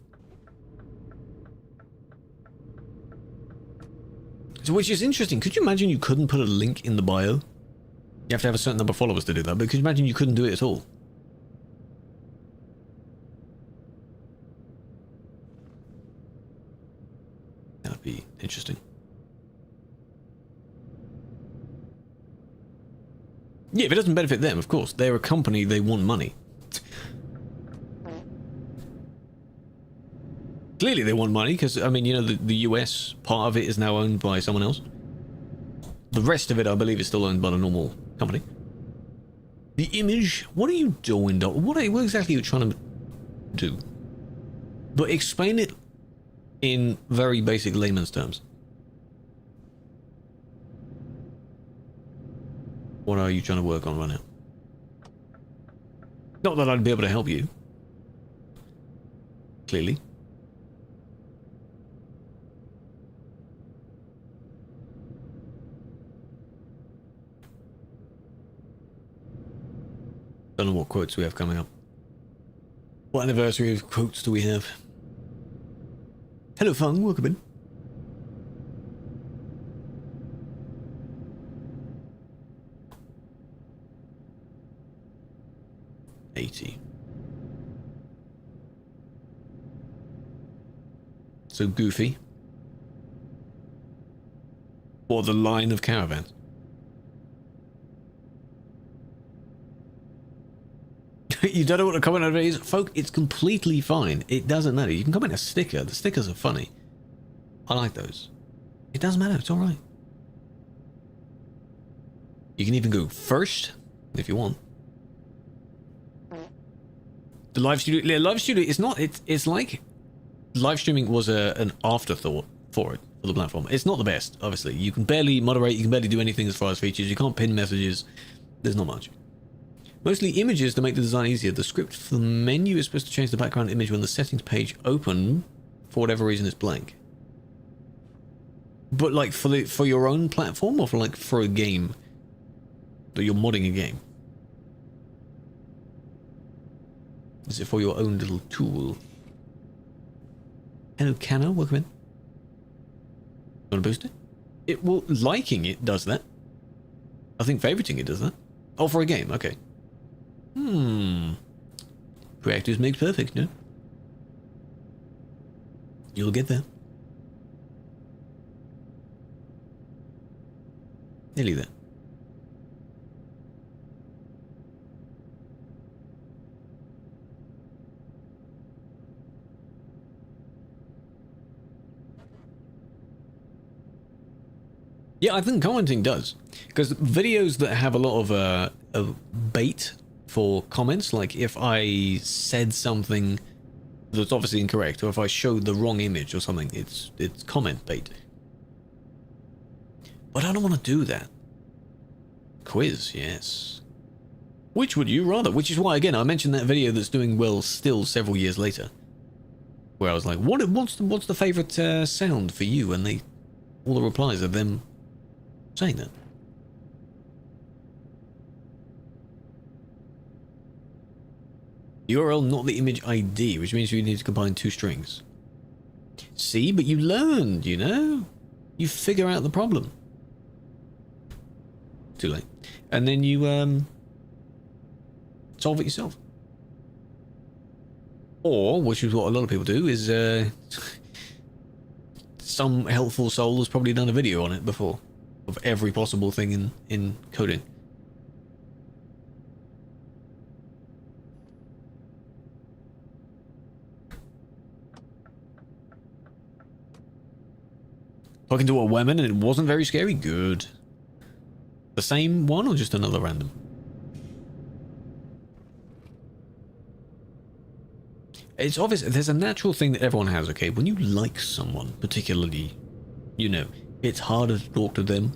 So, which is interesting. Could you imagine you couldn't put a link in the bio? You have to have a certain number of followers to do that, but could you imagine you couldn't do it at all? That'd be interesting. Yeah, if it doesn't benefit them, of course. They're a company, they want money. Clearly they want money, because, I mean, you know, the US part of it is now owned by someone else. The rest of it, I believe, is still owned by a normal company. The image, what are you doing, Doc? What exactly are you trying to do? But explain it in very basic layman's terms. What are you trying to work on right now? Not that I'd be able to help you. Clearly. Don't know what quotes we have coming up. What anniversary of quotes do we have? Hello, Fung. Welcome in. $80. So goofy. Or the line of caravans. You don't know what a comment over is? Folk, it's completely fine. It doesn't matter. You can comment a sticker. The stickers are funny. I like those. It doesn't matter. It's alright. You can even go first, if you want. The live studio... Yeah, live studio is not... It's like... Live streaming was an afterthought for it, for the platform. It's not the best, obviously. You can barely moderate. You can barely do anything as far as features. You can't pin messages. There's not much. Mostly images to make the design easier. The script for the menu is supposed to change the background image when the settings page open. For whatever reason, it's blank. But like for your own platform, or for a game that you're modding a game? Is it for your own little tool? Hello, Cano. Welcome in. Want to boost it? It will. Liking it does that. I think favoriting it does that. Oh, for a game. Okay. Practice makes perfect, no? You'll get there. Nearly there. Yeah, I think commenting does. Because videos that have a lot of bait for comments, like if I said something that's obviously incorrect, or if I showed the wrong image or something, it's comment bait. But I don't want to do that. Quiz, yes. Which would you rather? Which is why, again, I mentioned that video that's doing well still several years later, where I was like, what's the favorite sound for you? And all the replies of them saying that. URL, not the image ID, which means you need to combine two strings. See, but you learned, you know? You figure out the problem. Too late. And then you solve it yourself. Or, which is what a lot of people do, is some helpful soul has probably done a video on it before of every possible thing in coding. Talking to a woman and it wasn't very scary? Good. The same one or just another random? It's obvious, there's a natural thing that everyone has, okay? When you like someone, particularly, you know, it's harder to talk to them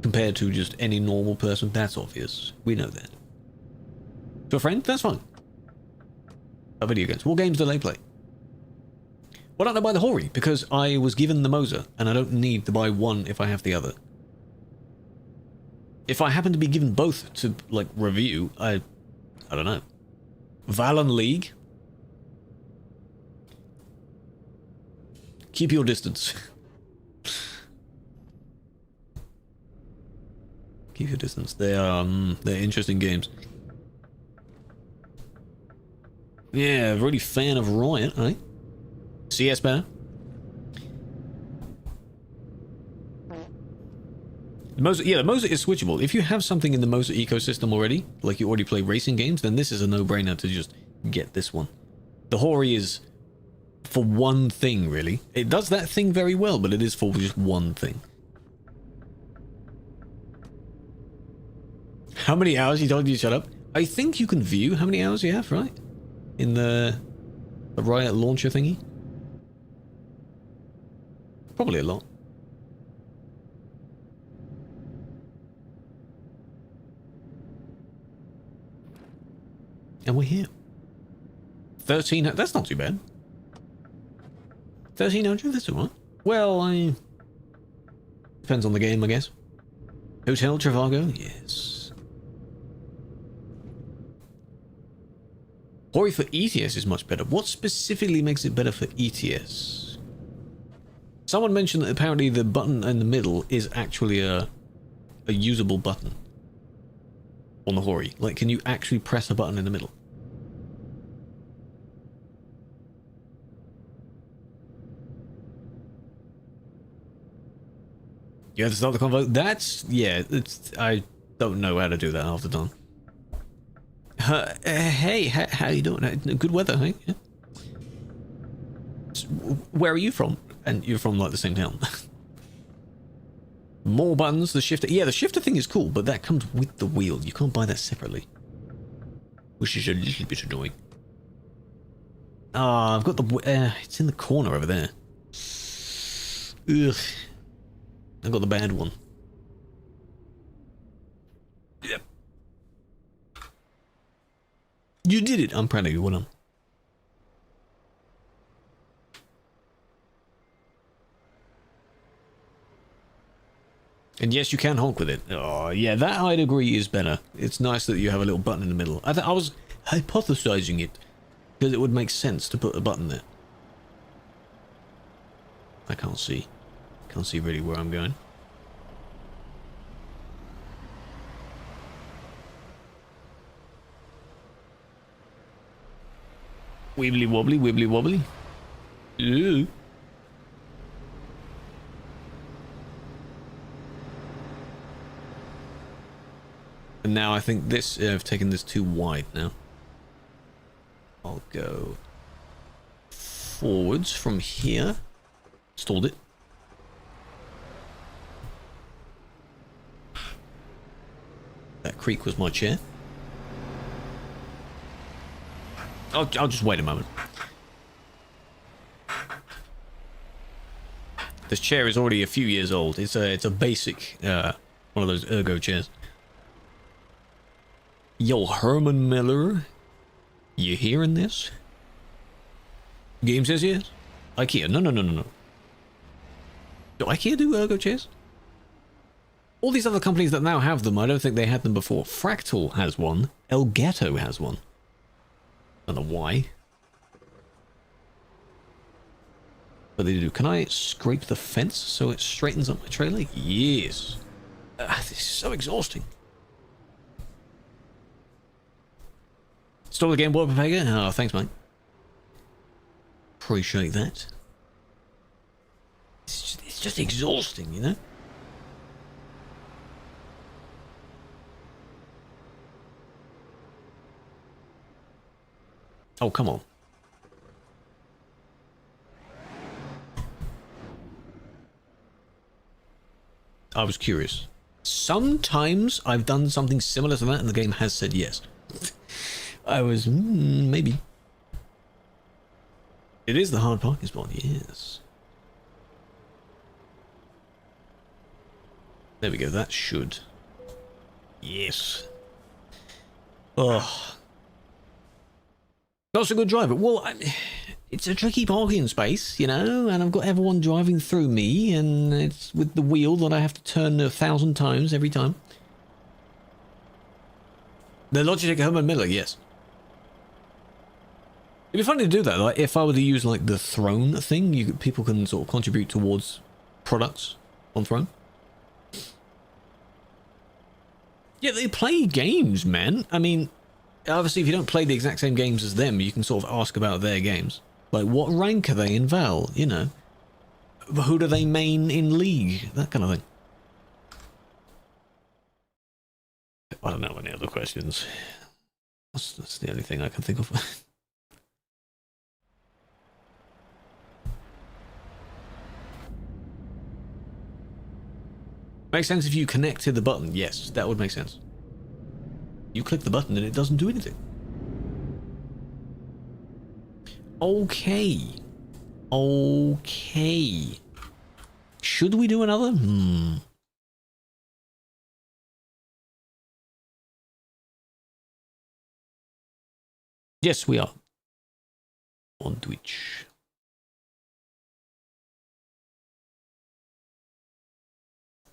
compared to just any normal person. That's obvious. We know that. To a friend? That's fine. Video games. What games do they play? Why don't I buy the Hori? Because I was given the Moser, and I don't need to buy one if I have the other. If I happen to be given both to, like, review, I don't know. Valen League? Keep your distance. Keep your distance. They're interesting games. Yeah, really fan of Riot, eh? CS better? The Moser is switchable. If you have something in the Moser ecosystem already, like you already play racing games, then this is a no-brainer to just get this one. The Hori is for one thing, really. It does that thing very well, but it is for just one thing. How many hours? You told you to shut up? I think you can view how many hours you have, right? In the Riot launcher thingy? Probably a lot. And we're here. 13, that's not too bad. 1300, that's alright. Well, depends on the game, I guess. Hotel Trivago, yes. Hori for ETS is much better. What specifically makes it better for ETS? Someone mentioned that apparently the button in the middle is actually a usable button on the Hori. Like, can you actually press a button in the middle? You have to start the convo. That's, yeah, I don't know how to do that half the time. Hey, how you doing? Good weather, hey? Yeah. Where are you from? And you're from, like, the same town. More buttons, the shifter. Yeah, the shifter thing is cool, but that comes with the wheel. You can't buy that separately. Which is a little bit annoying. Ah, I've got the... it's in the corner over there. Ugh. I've got the bad one. Yep. You did it. I'm proud of you. Well done. And yes, you can honk with it. Oh, yeah, that I'd agree is better. It's nice that you have a little button in the middle. I was hypothesizing it because it would make sense to put a button there. I can't see. Can't see really where I'm going. Wibbly wobbly, wibbly wobbly. Ew. And now I think this, I've taken this too wide now. I'll go forwards from here. Stalled it. That creak was my chair. I'll just wait a moment. This chair is already a few years old. It's a basic one of those ergo chairs. Yo, Herman Miller, you hearing this? Game says yes. IKEA, no. Do IKEA do ergo chairs? All these other companies that now have them, I don't think they had them before. Fractal has one. Elgato has one. Don't know why. But they do. Can I scrape the fence so it straightens up my trailer? Yes. This is so exhausting. Stole the game, Water Pega. Oh, thanks, mate. Appreciate that. It's just exhausting, you know? Oh, come on. I was curious. Sometimes I've done something similar to that and the game has said yes. I was, maybe. It is the hard parking spot, yes. There we go, that should. Yes. Oh. Not so good driver. Well, it's a tricky parking space, you know, and I've got everyone driving through me, and it's with the wheel that I have to turn 1,000 times every time. The Logitech Herman Miller, yes. It'd be funny to do that, like if I were to use like the Throne thing, people can sort of contribute towards products on Throne. Yeah, they play games, man. I mean, obviously if you don't play the exact same games as them, you can sort of ask about their games. Like, what rank are they in Val, you know? Who do they main in League? That kind of thing. I don't know any other questions. That's the only thing I can think of. Makes sense if you connected the button. Yes, that would make sense. You click the button and it doesn't do anything. Okay. Okay. Should we do another? Yes, we are. On Twitch.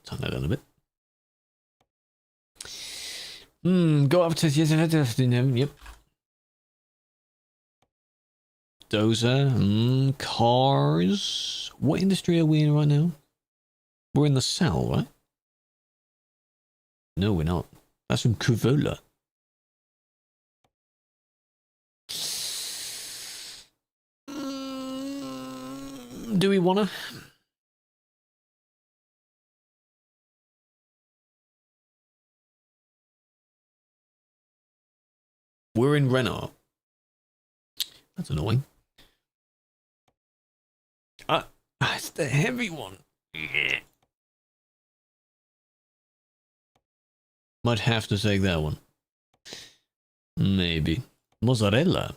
Turn that down a bit. Go up to yep. Dozer, cars. What industry are we in right now? We're in the cell, right? No, we're not. That's from Krewlex. Do we wanna? We're in Renard. That's annoying. It's the heavy one. Yeah. Might have to take that one. Maybe. Mozzarella.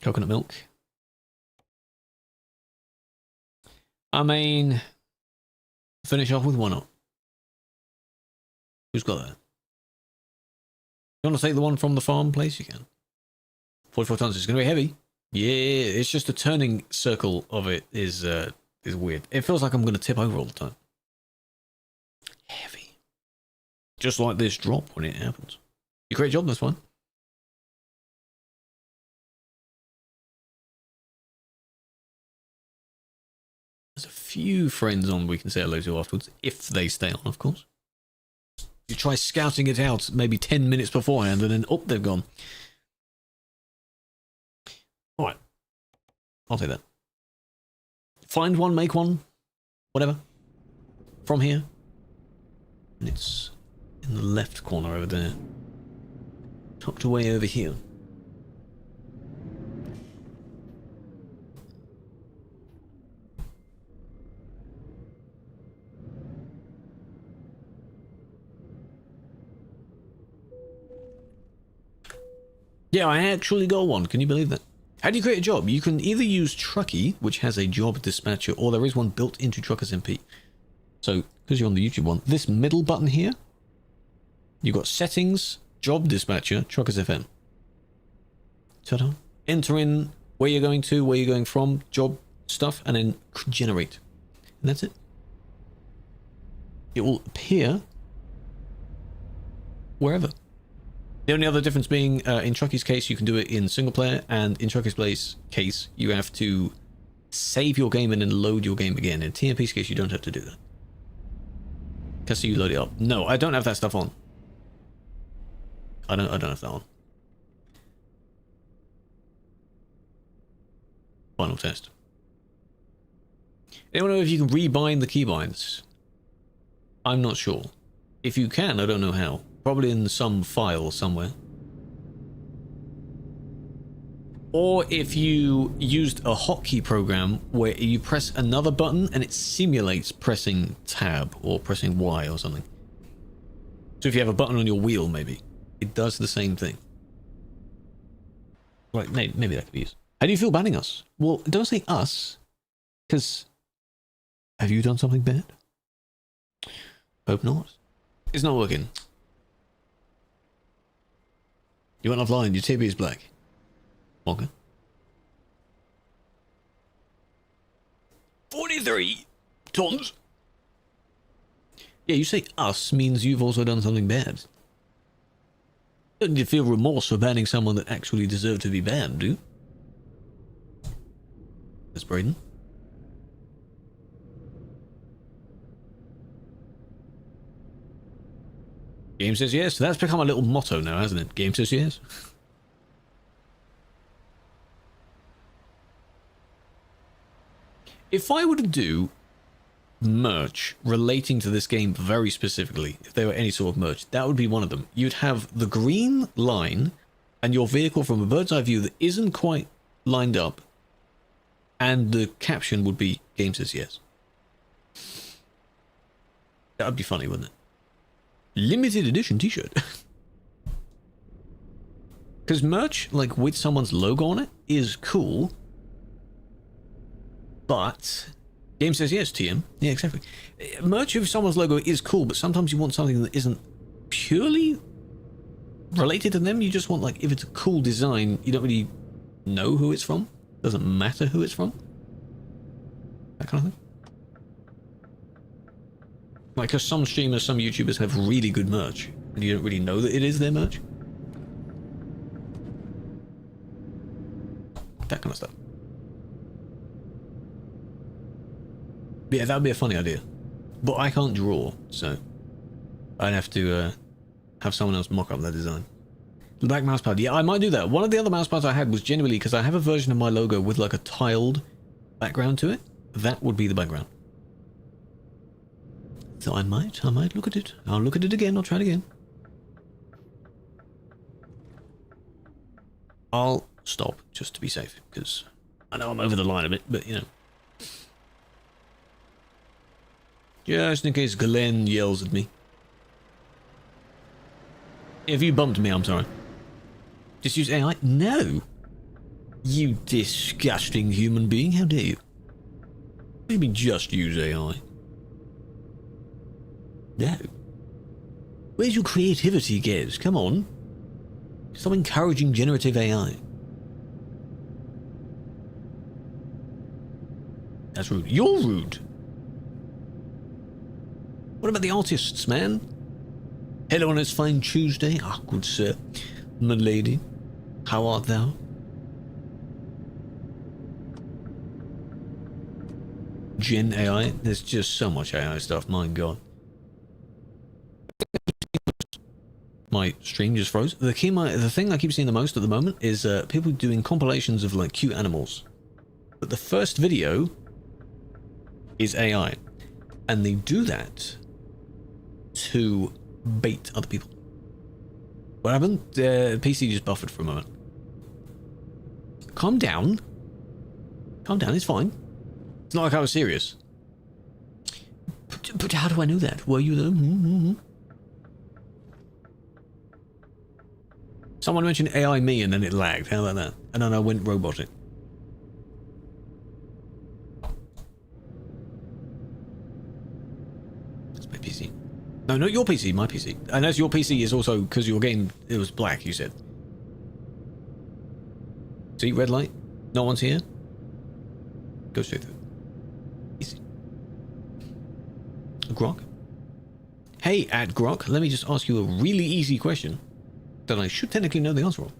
Coconut milk. I mean, finish off with one up. Who's got that? You want to take the one from the farm place? You can. 44 tons. It's going to be heavy. Yeah, it's just the turning circle of it is weird. It feels like I'm going to tip over all the time. Heavy. Just like this drop when it happens. You great job, that's fine. There's a few friends on we can say hello to afterwards, if they stay on, of course. You try scouting it out maybe 10 minutes beforehand and then, oh, they've gone. Alright. I'll take that. Find one, make one, whatever. From here. And it's in the left corner over there. Tucked away over here. Yeah, I actually got one. Can you believe that? How do you create a job? You can either use Truckee, which has a job dispatcher, or there is one built into Truckers MP. So, because you're on the YouTube one, this middle button here, you've got settings, job dispatcher, Truckers FM. Ta-da. Enter in where you're going to, where you're going from, job stuff, and then generate. And that's it. It will appear wherever. The only other difference being, in Truckee's case, you can do it in single player, and in Truckee's case, you have to save your game and then load your game again. In TMP's case, you don't have to do that. Because you load it up. No, I don't have that stuff on. I don't know if that one. Final test. Anyone know if you can rebind the keybinds? I'm not sure. If you can, I don't know how. Probably in some file somewhere. Or if you used a hotkey program where you press another button and it simulates pressing tab or pressing Y or something. So if you have a button on your wheel, maybe it does the same thing. Right, maybe that could be used. How do you feel banning us? Well, don't say us, because have you done something bad? Hope not. It's not working. You went offline, your TB is black. Okay. 43 tons. Yeah, you say us means you've also done something bad. Don't you feel remorse for banning someone that actually deserved to be banned, do you? That's Braden. Game says yes. That's become a little motto now, hasn't it? Game says yes. If I were to do merch relating to this game very specifically, if there were any sort of merch, that would be one of them. You'd have the green line and your vehicle from a bird's eye view that isn't quite lined up, and the caption would be game says yes. That would be funny, wouldn't it? Limited edition t-shirt. Because merch, like with someone's logo on it, is cool. But game says yes, TM. Yeah, exactly. Merch with someone's logo is cool, but sometimes you want something that isn't purely related to them. You just want, like, if it's a cool design, you don't really know who it's from. Doesn't matter who it's from. That kind of thing. Like, because some streamers, some YouTubers have really good merch, and you don't really know that it is their merch. That kind of stuff. Yeah, that would be a funny idea. But I can't draw, so I'd have to have someone else mock up that design. The black mousepad. Yeah, I might do that. One of the other mousepads I had was genuinely because I have a version of my logo with like a tiled background to it. That would be the background. So I might look at it. I'll look at it again. I'll try it again. I'll stop just to be safe because I know I'm over the line a bit, but you know. Just in case Glenn yells at me. If you bumped me, I'm sorry. Just use AI? No! You disgusting human being, how dare you? Maybe just use AI. No. Where's your creativity, Gez? Come on. Stop encouraging generative AI. That's rude. You're rude! What about the artists, man? Hello on this fine Tuesday. Ah, good sir. My lady. How art thou? Gen AI. There's just so much AI stuff, my god. My stream just froze. The thing I keep seeing the most at the moment is people doing compilations of like cute animals. But the first video is AI. And they do that to bait other people. What happened? PC just buffered for a moment. Calm down. Calm down, it's fine. It's not like I was serious. But how do I know that? Were you there? Someone mentioned AI me and then it lagged. How about that? And then I went robotic. That's my PC. No, not your PC, my PC. And as your PC is also, because your game, it was black, you said. See, red light? No one's here? Go straight through. Easy. Grok? Hey, at Grok, let me just ask you a really easy question that I should technically know the answer of.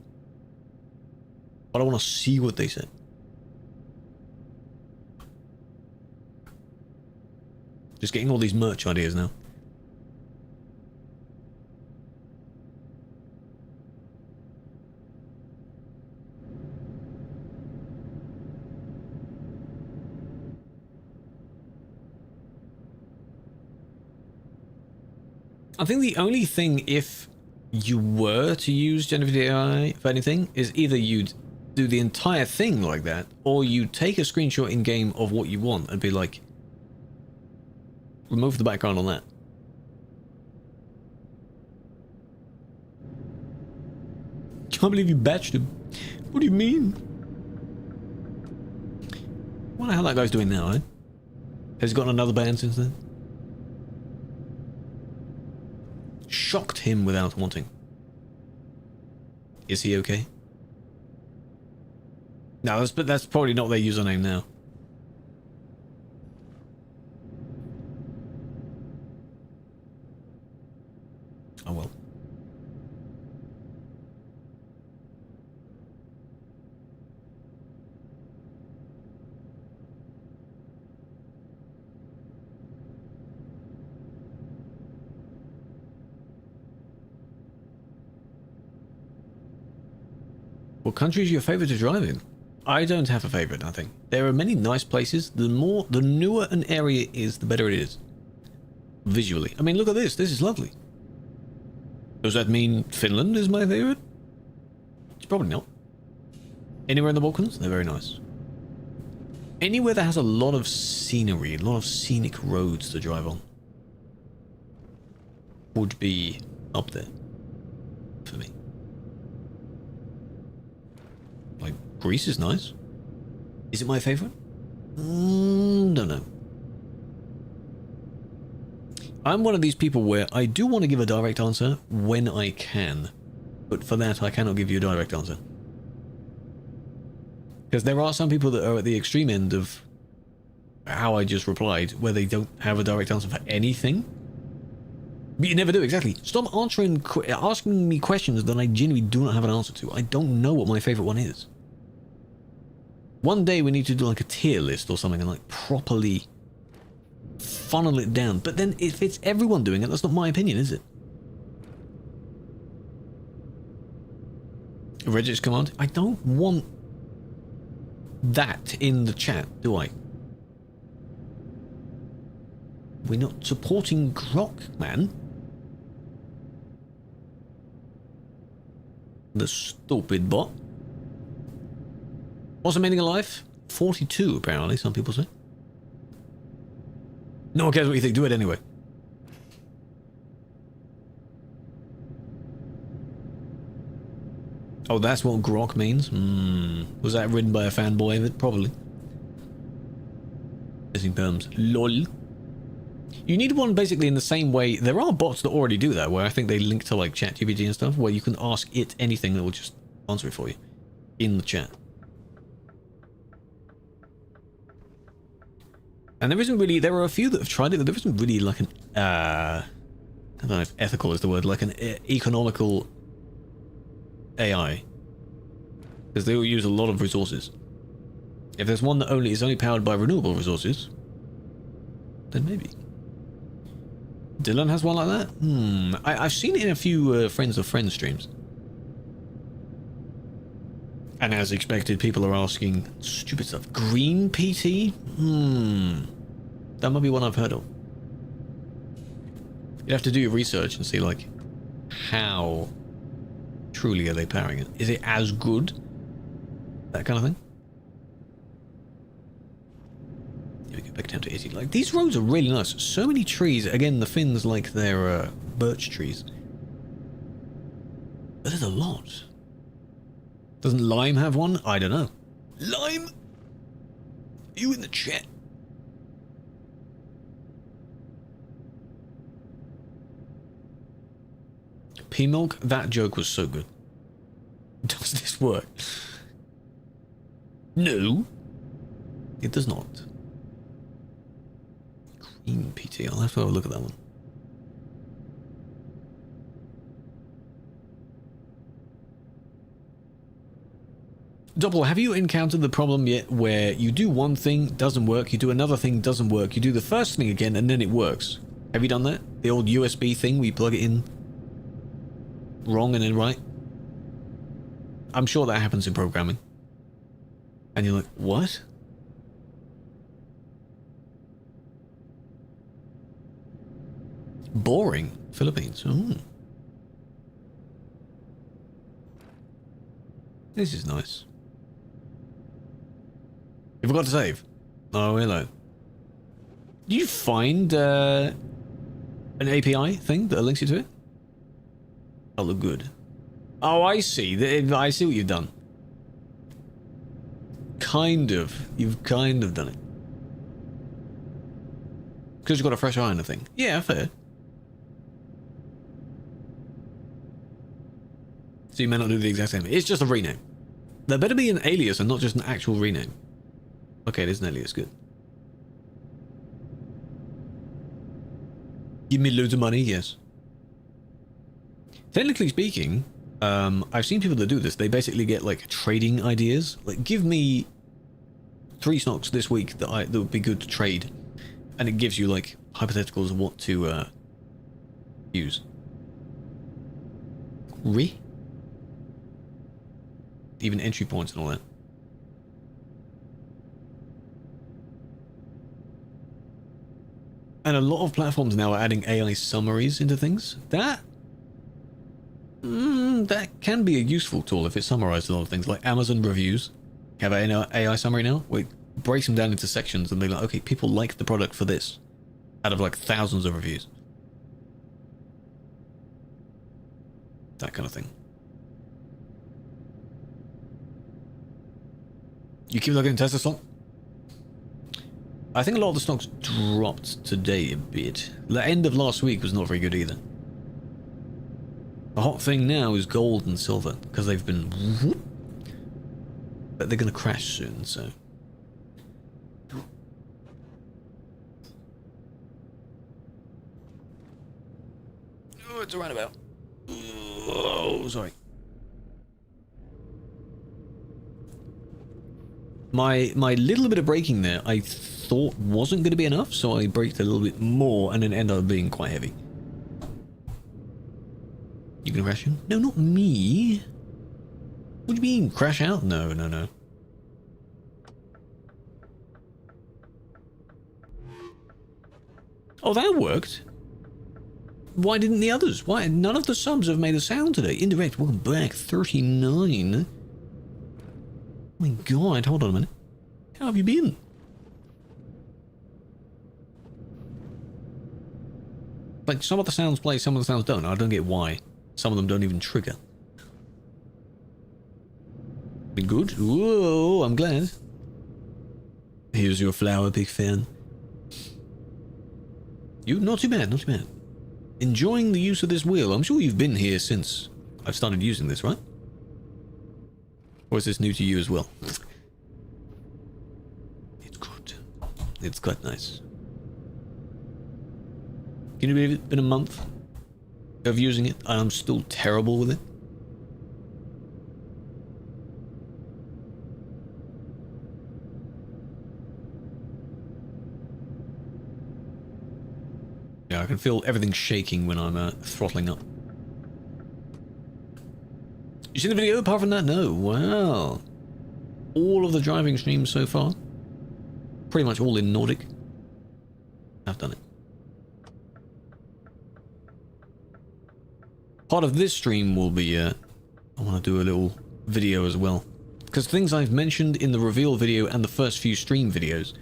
But I want to see what they said. Just getting all these merch ideas now. I think the only thing, if you were to use generative AI for anything, is either you'd do the entire thing like that, or you take a screenshot in game of what you want and be like, remove the background on that. Can't believe you batched him. What do you mean? I wonder how that guy's doing now, eh? Has he gotten another ban since then? Shocked him without wanting. Is he okay? No, that's probably not their username now. Oh well. What country is your favorite to drive in? I don't have a favorite, I think. There are many nice places. The newer an area is, the better it is. Visually. I mean, look at this. This is lovely. Does that mean Finland is my favorite? It's probably not. Anywhere in the Balkans? They're very nice. Anywhere that has a lot of scenery, a lot of scenic roads to drive on, would be up there for me. Like, Greece is nice. Is it my favorite? Don't know. I'm one of these people where I do want to give a direct answer when I can, but for that I cannot give you a direct answer. Because there are some people that are at the extreme end of how I just replied, where they don't have a direct answer for anything. But you never do, exactly. Stop asking me questions that I genuinely do not have an answer to. I don't know what my favorite one is. One day we need to do like a tier list or something and like properly funnel it down. But then if it's everyone doing it, that's not my opinion, is it? Regex command? I don't want that in the chat, do I? We're not supporting Grok, man. The stupid bot. What's the meaning of life? 42, apparently, some people say. No one cares what you think, do it anyway. Oh, that's what grok means? Was that written by a fanboy of it? Probably. Missing perms. LOL. You need one basically in the same way. There are bots that already do that, where I think they link to like ChatGPT and stuff, where you can ask it anything that will just answer it for you in the chat. And there isn't really, there are a few that have tried it, but there isn't really like an, I don't know if ethical is the word, like an economical AI. Because they all use a lot of resources. If there's one that is only powered by renewable resources, then maybe. Dylan has one like that? I've seen it in a few Friends of Friends streams. And as expected, people are asking stupid stuff. Green PT? That might be one I've heard of. You'd have to do your research and see, like, how truly are they powering it? Is it as good? That kind of thing? Here we go, back down to 80. Like, these roads are really nice. So many trees. Again, the Finns like their birch trees. But there's a lot. Doesn't Lime have one? I don't know. Lime? Are you in the chat? P-Milk? That joke was so good. Does this work? No. It does not. Green PT. I'll have to have a look at that one. Double, have you encountered the problem yet where you do one thing, doesn't work, you do another thing, doesn't work, you do the first thing again, and then it works? Have you done that? The old USB thing where you plug it in wrong and then right? I'm sure that happens in programming. And you're like, what? Boring. Philippines. Ooh. This is nice. You forgot to save. Oh, hello. Did you find an API thing that links you to it? Oh, look good. Oh, I see. I see what you've done. Kind of. You've kind of done it. Because you've got a fresh eye on the thing. Yeah, fair. So you may not do the exact same. It's just a rename. There better be an alias and not just an actual rename. Okay, there's an alias. Good. Give me loads of money, yes. Technically speaking, I've seen people that do this. They basically get like trading ideas. Like, give me 3 stocks this week that would be good to trade, and it gives you like hypotheticals of what to use. Even entry points and all that. And a lot of platforms now are adding AI summaries into things. That can be a useful tool if it summarizes a lot of things, like Amazon reviews have an AI summary now, where it breaks them down into sections and they're like, okay, people like the product for this, out of like thousands of reviews. That kind of thing. You keep looking at Tesla stock? I think a lot of the stocks dropped today a bit. The end of last week was not very good either. The hot thing now is gold and silver, because they've been... But they're going to crash soon, so... Oh, it's a roundabout. Oh, sorry. My little bit of braking there, I thought wasn't going to be enough, so I braked a little bit more and then ended up being quite heavy. You gonna crash in? No, not me. What do you mean? Crash out? No, no, no. Oh, that worked. Why didn't the others? Why? None of the subs have made a sound today. Indirect, welcome back. 39. Oh my god, hold on a minute. How have you been? Like, some of the sounds play, some of the sounds don't. I don't get why. Some of them don't even trigger. Been good? Whoa, I'm glad. Here's your flower, big fan. You, not too bad, not too bad. Enjoying the use of this wheel. I'm sure you've been here since I've started using this, right? Or is this new to you as well? It's good. It's quite nice. Can you believe it's been a month of using it and I'm still terrible with it? Yeah, I can feel everything shaking when I'm throttling up. You seen the video? Apart from that, no. Wow. All of the driving streams so far, pretty much all in Nordic. I've done it. Part of this stream will be, I want to do a little video as well. Because things I've mentioned in the reveal video and the first few stream videos,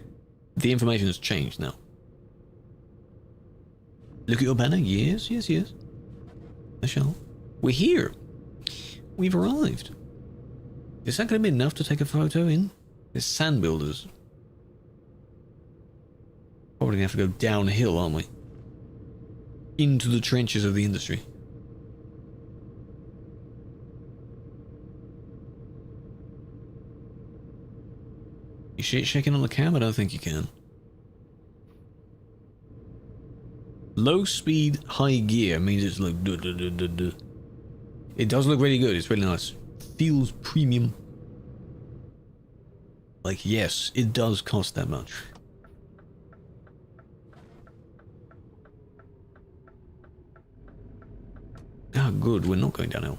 the information has changed now. Look at your banner. Yes, yes, yes. I shall. We're here. We've arrived. Is that going to be enough to take a photo in? There's sand builders. Probably going to have to go downhill, aren't we? Into the trenches of the industry. You shit shaking on the cam? I don't think you can. Low speed, high gear means it's like... It does look really good. It's really nice. Feels premium. Like, yes, it does cost that much. Ah, good. We're not going downhill.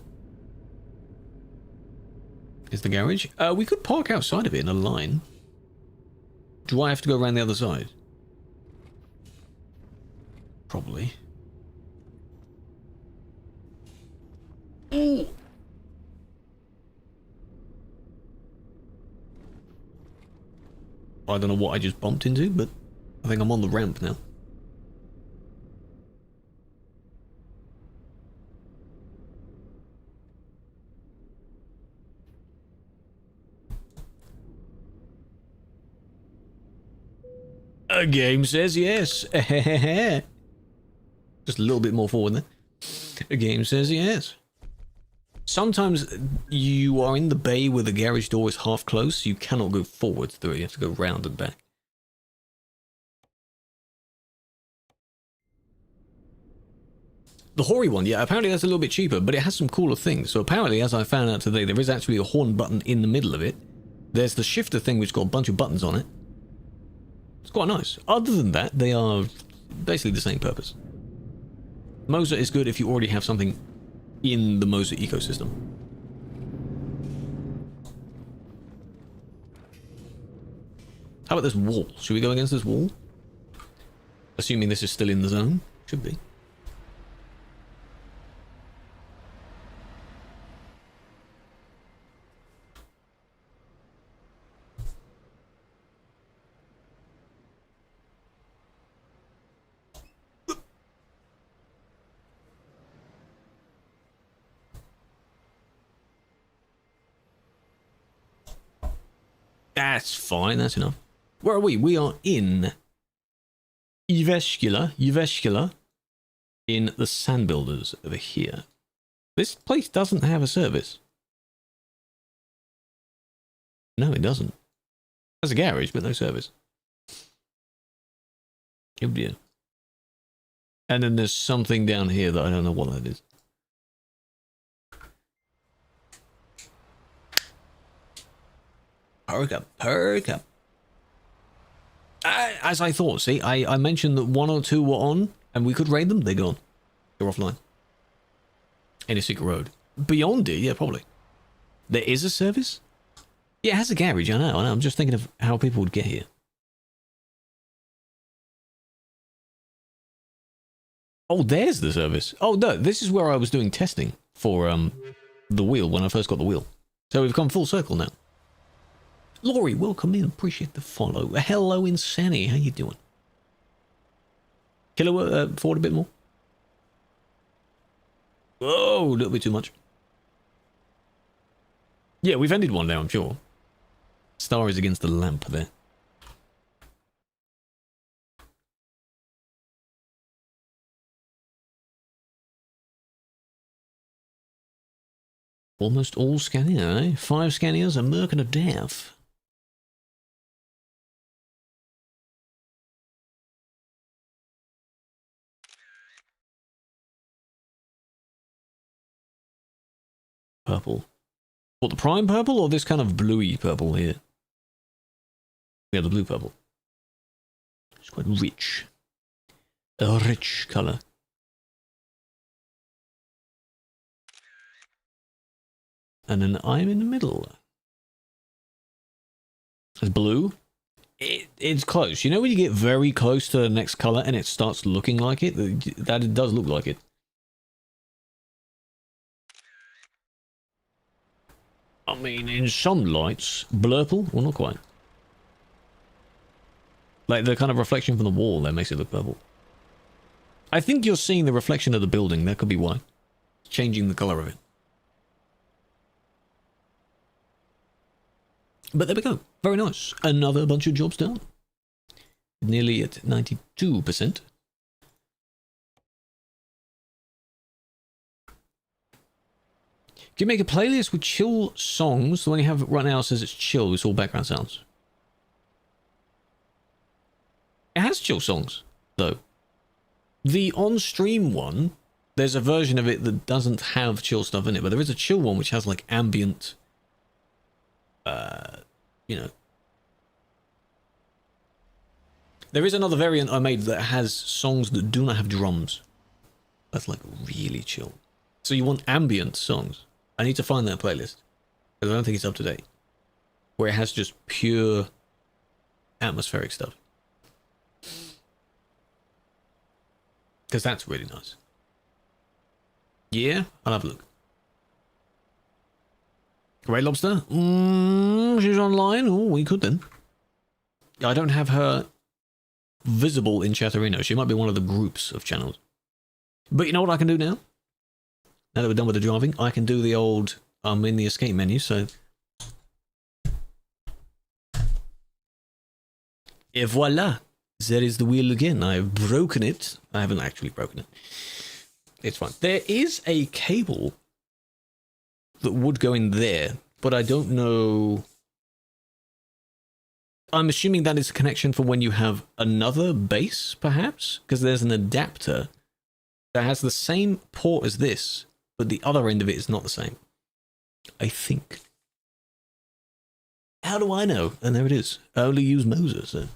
Is the garage? We could park outside of it in a line. Do I have to go around the other side? Probably. Ooh. I don't know what I just bumped into, but I think I'm on the ramp now. A game says yes. Just a little bit more forward there. A game says yes. Sometimes you are in the bay where the garage door is half closed, so you cannot go forward through it. You have to go round and back. The hoary one, yeah, apparently that's a little bit cheaper, but it has some cooler things. So apparently, as I found out today, there is actually a horn button in the middle of it. There's the shifter thing which got a bunch of buttons on it. It's quite nice. Other than that, they are basically the same purpose. Moser is good if you already have something in the Moser ecosystem. How about this wall? Should we go against this wall? Assuming this is still in the zone. Should be. That's fine, that's enough. Where are we? We are in Jyväskylä, in the Sand Builders over here. This place doesn't have a service. No, it doesn't. There's a garage, but no service. Oh dear. And then there's something down here that I don't know what that is. Perk up, perk up. As I thought, see, I mentioned that 1 or 2 were on, and we could raid them. They're gone. They're offline. In a secret road. Beyond it, yeah, probably. There is a service? Yeah, it has a garage, I know. I'm just thinking of how people would get here. Oh, there's the service. Oh, no, this is where I was doing testing for the wheel, when I first got the wheel. So we've come full circle now. Laurie, welcome in. Appreciate the follow. Hello, Insani. How you doing? Killua, forward a bit more. Whoa, a little bit too much. Yeah, we've ended one now, I'm sure. Star is against the lamp there. Almost all Scania, eh? 5 Scanias, a Merc and a Death. Purple. What, the prime purple or this kind of bluey purple here? Yeah, the blue purple. It's quite rich. A rich colour. And then I'm in the middle. It's blue. It's close. You know when you get very close to the next colour and it starts looking like it? That it does look like it. I mean, in some lights, blurple? Well, not quite. Like the kind of reflection from the wall there makes it look purple. I think you're seeing the reflection of the building. That could be why. Changing the colour of it. But there we go. Very nice. Another bunch of jobs done. Nearly at 92%. Can you make a playlist with chill songs? The one you have right now says it's chill. It's all background sounds. It has chill songs, though. The on-stream one, there's a version of it that doesn't have chill stuff in it, but there is a chill one which has like ambient... you know. There is another variant I made that has songs that do not have drums. That's like really chill. So you want ambient songs. I need to find that playlist. Because I don't think it's up to date. Where it has just pure atmospheric stuff. Because that's really nice. Yeah, I'll have a look. Red Lobster? She's online. Oh, we could then. I don't have her visible in Chatterino. She might be one of the groups of channels. But you know what I can do now? Now that we're done with the driving, I can do the old, I'm in the escape menu, so... Et voila! There is the wheel again. I've broken it. I haven't actually broken it. It's fine. There is a cable that would go in there, but I don't know... I'm assuming that is a connection for when you have another base, perhaps? Because there's an adapter that has the same port as this, but the other end of it is not the same. I think. How do I know? And there it is. I only use Moses. So.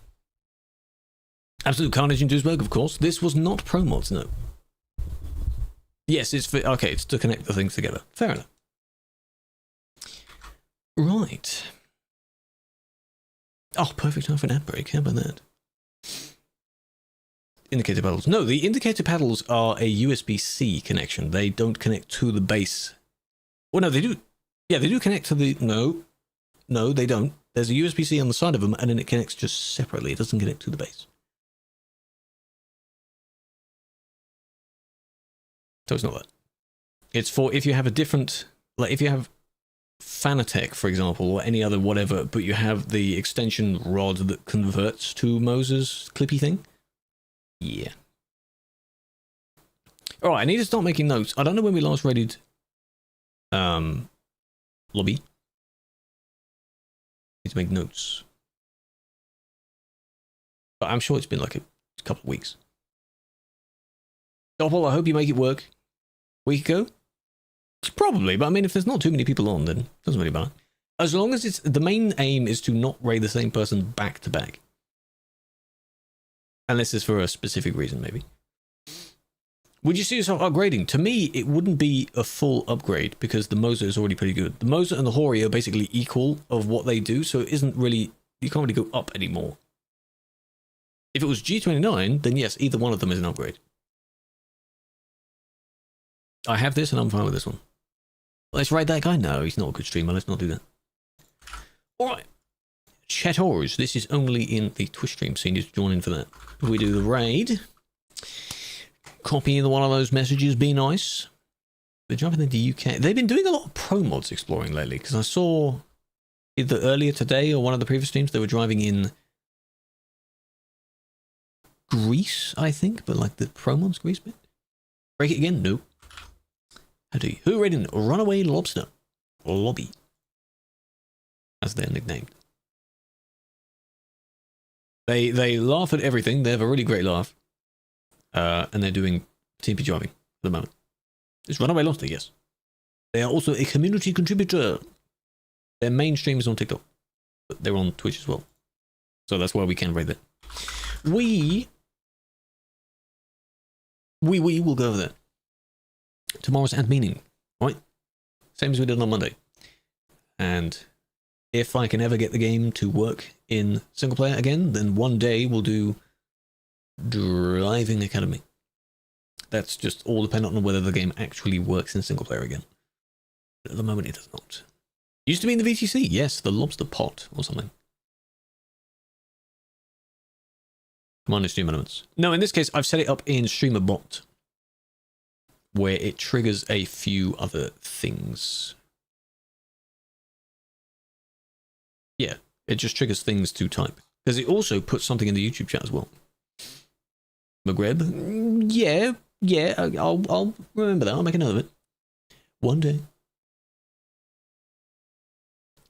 Absolute Carnage in Duisburg, of course. This was not pro mods, no. Yes, it's for... Okay, it's to connect the things together. Fair enough. Right. Oh, perfect time for an ad break. How about that? Indicator paddles. No, the indicator paddles are a USB-C connection. They don't connect to the base. Well, no, they do. Yeah, they do connect to the... No, they don't. There's a USB-C on the side of them, and then it connects just separately. It doesn't connect to the base. So it's not that. It's for if you have a different... Like, if you have Fanatec, for example, or any other whatever, but you have the extension rod that converts to Moses clippy thing. Yeah. Alright, I need to start making notes. I don't know when we last raided lobby. Need to make notes. But I'm sure it's been like a couple of weeks. Doppel, I hope you make it work. Week ago? Probably, but I mean, if there's not too many people on, then it doesn't really matter. As long as it's... The main aim is to not raid the same person back to back. Unless it's for a specific reason, maybe. Would you see yourself upgrading? To me, it wouldn't be a full upgrade, because the Moser is already pretty good. The Moser and the Hori are basically equal of what they do, so it isn't really... You can't really go up anymore. If it was G29, then yes, either one of them is an upgrade. I have this, and I'm fine with this one. Let's raid that guy? No, he's not a good streamer. Let's not do that. Alright. Chatters. This is only in the Twitch stream, so you need to join in for that. If we do the raid. Copy in one of those messages. Be nice. They're jumping into the UK. They've been doing a lot of pro mods exploring lately, because I saw either earlier today or one of the previous streams, they were driving in Greece, I think, but like the pro mods Greece bit. Break it again? No. How do you? Who raided Runaway Lobster? Or Lobby. As they're nicknamed. They laugh at everything. They have a really great laugh. And they're doing TP driving at the moment. It's Runaway Lobster, yes. They are also a community contributor. Their main stream is on TikTok. But they're on Twitch as well. So that's why we can raid that. We will go over there. Tomorrow's ad meeting, right? Same as we did on Monday. And if I can ever get the game to work in single player again, then one day we'll do Driving Academy. That's just all dependent on whether the game actually works in single player again. But at the moment it does not. Used to be in the VTC, yes, the lobster pot or something. Minus stream elements. No, in this case I've set it up in Streamer Bot, where it triggers a few other things. Yeah, it just triggers things to type. Because it also puts something in the YouTube chat as well. Maghreb? Yeah, I'll remember that. I'll make a note of it. One day.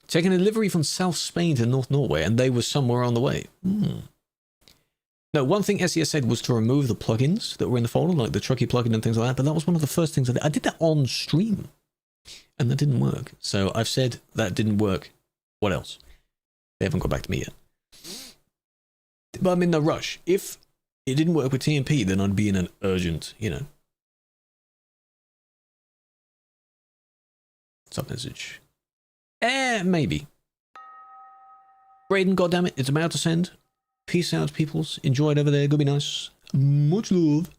Taking a delivery from South Spain to North Norway, and they were somewhere on the way. No, one thing SES said was to remove the plugins that were in the folder, like the Truckee plugin and things like that, but that was one of the first things I did. I did that on stream, and that didn't work. So I've said that didn't work. What else? They haven't got back to me yet. But I'm in no rush. If it didn't work with TMP, then I'd be in an urgent, you know. Sub message. Maybe. Braden, goddammit, it's about to send. Peace out, peoples. Enjoy it over there. Go be nice. Much love.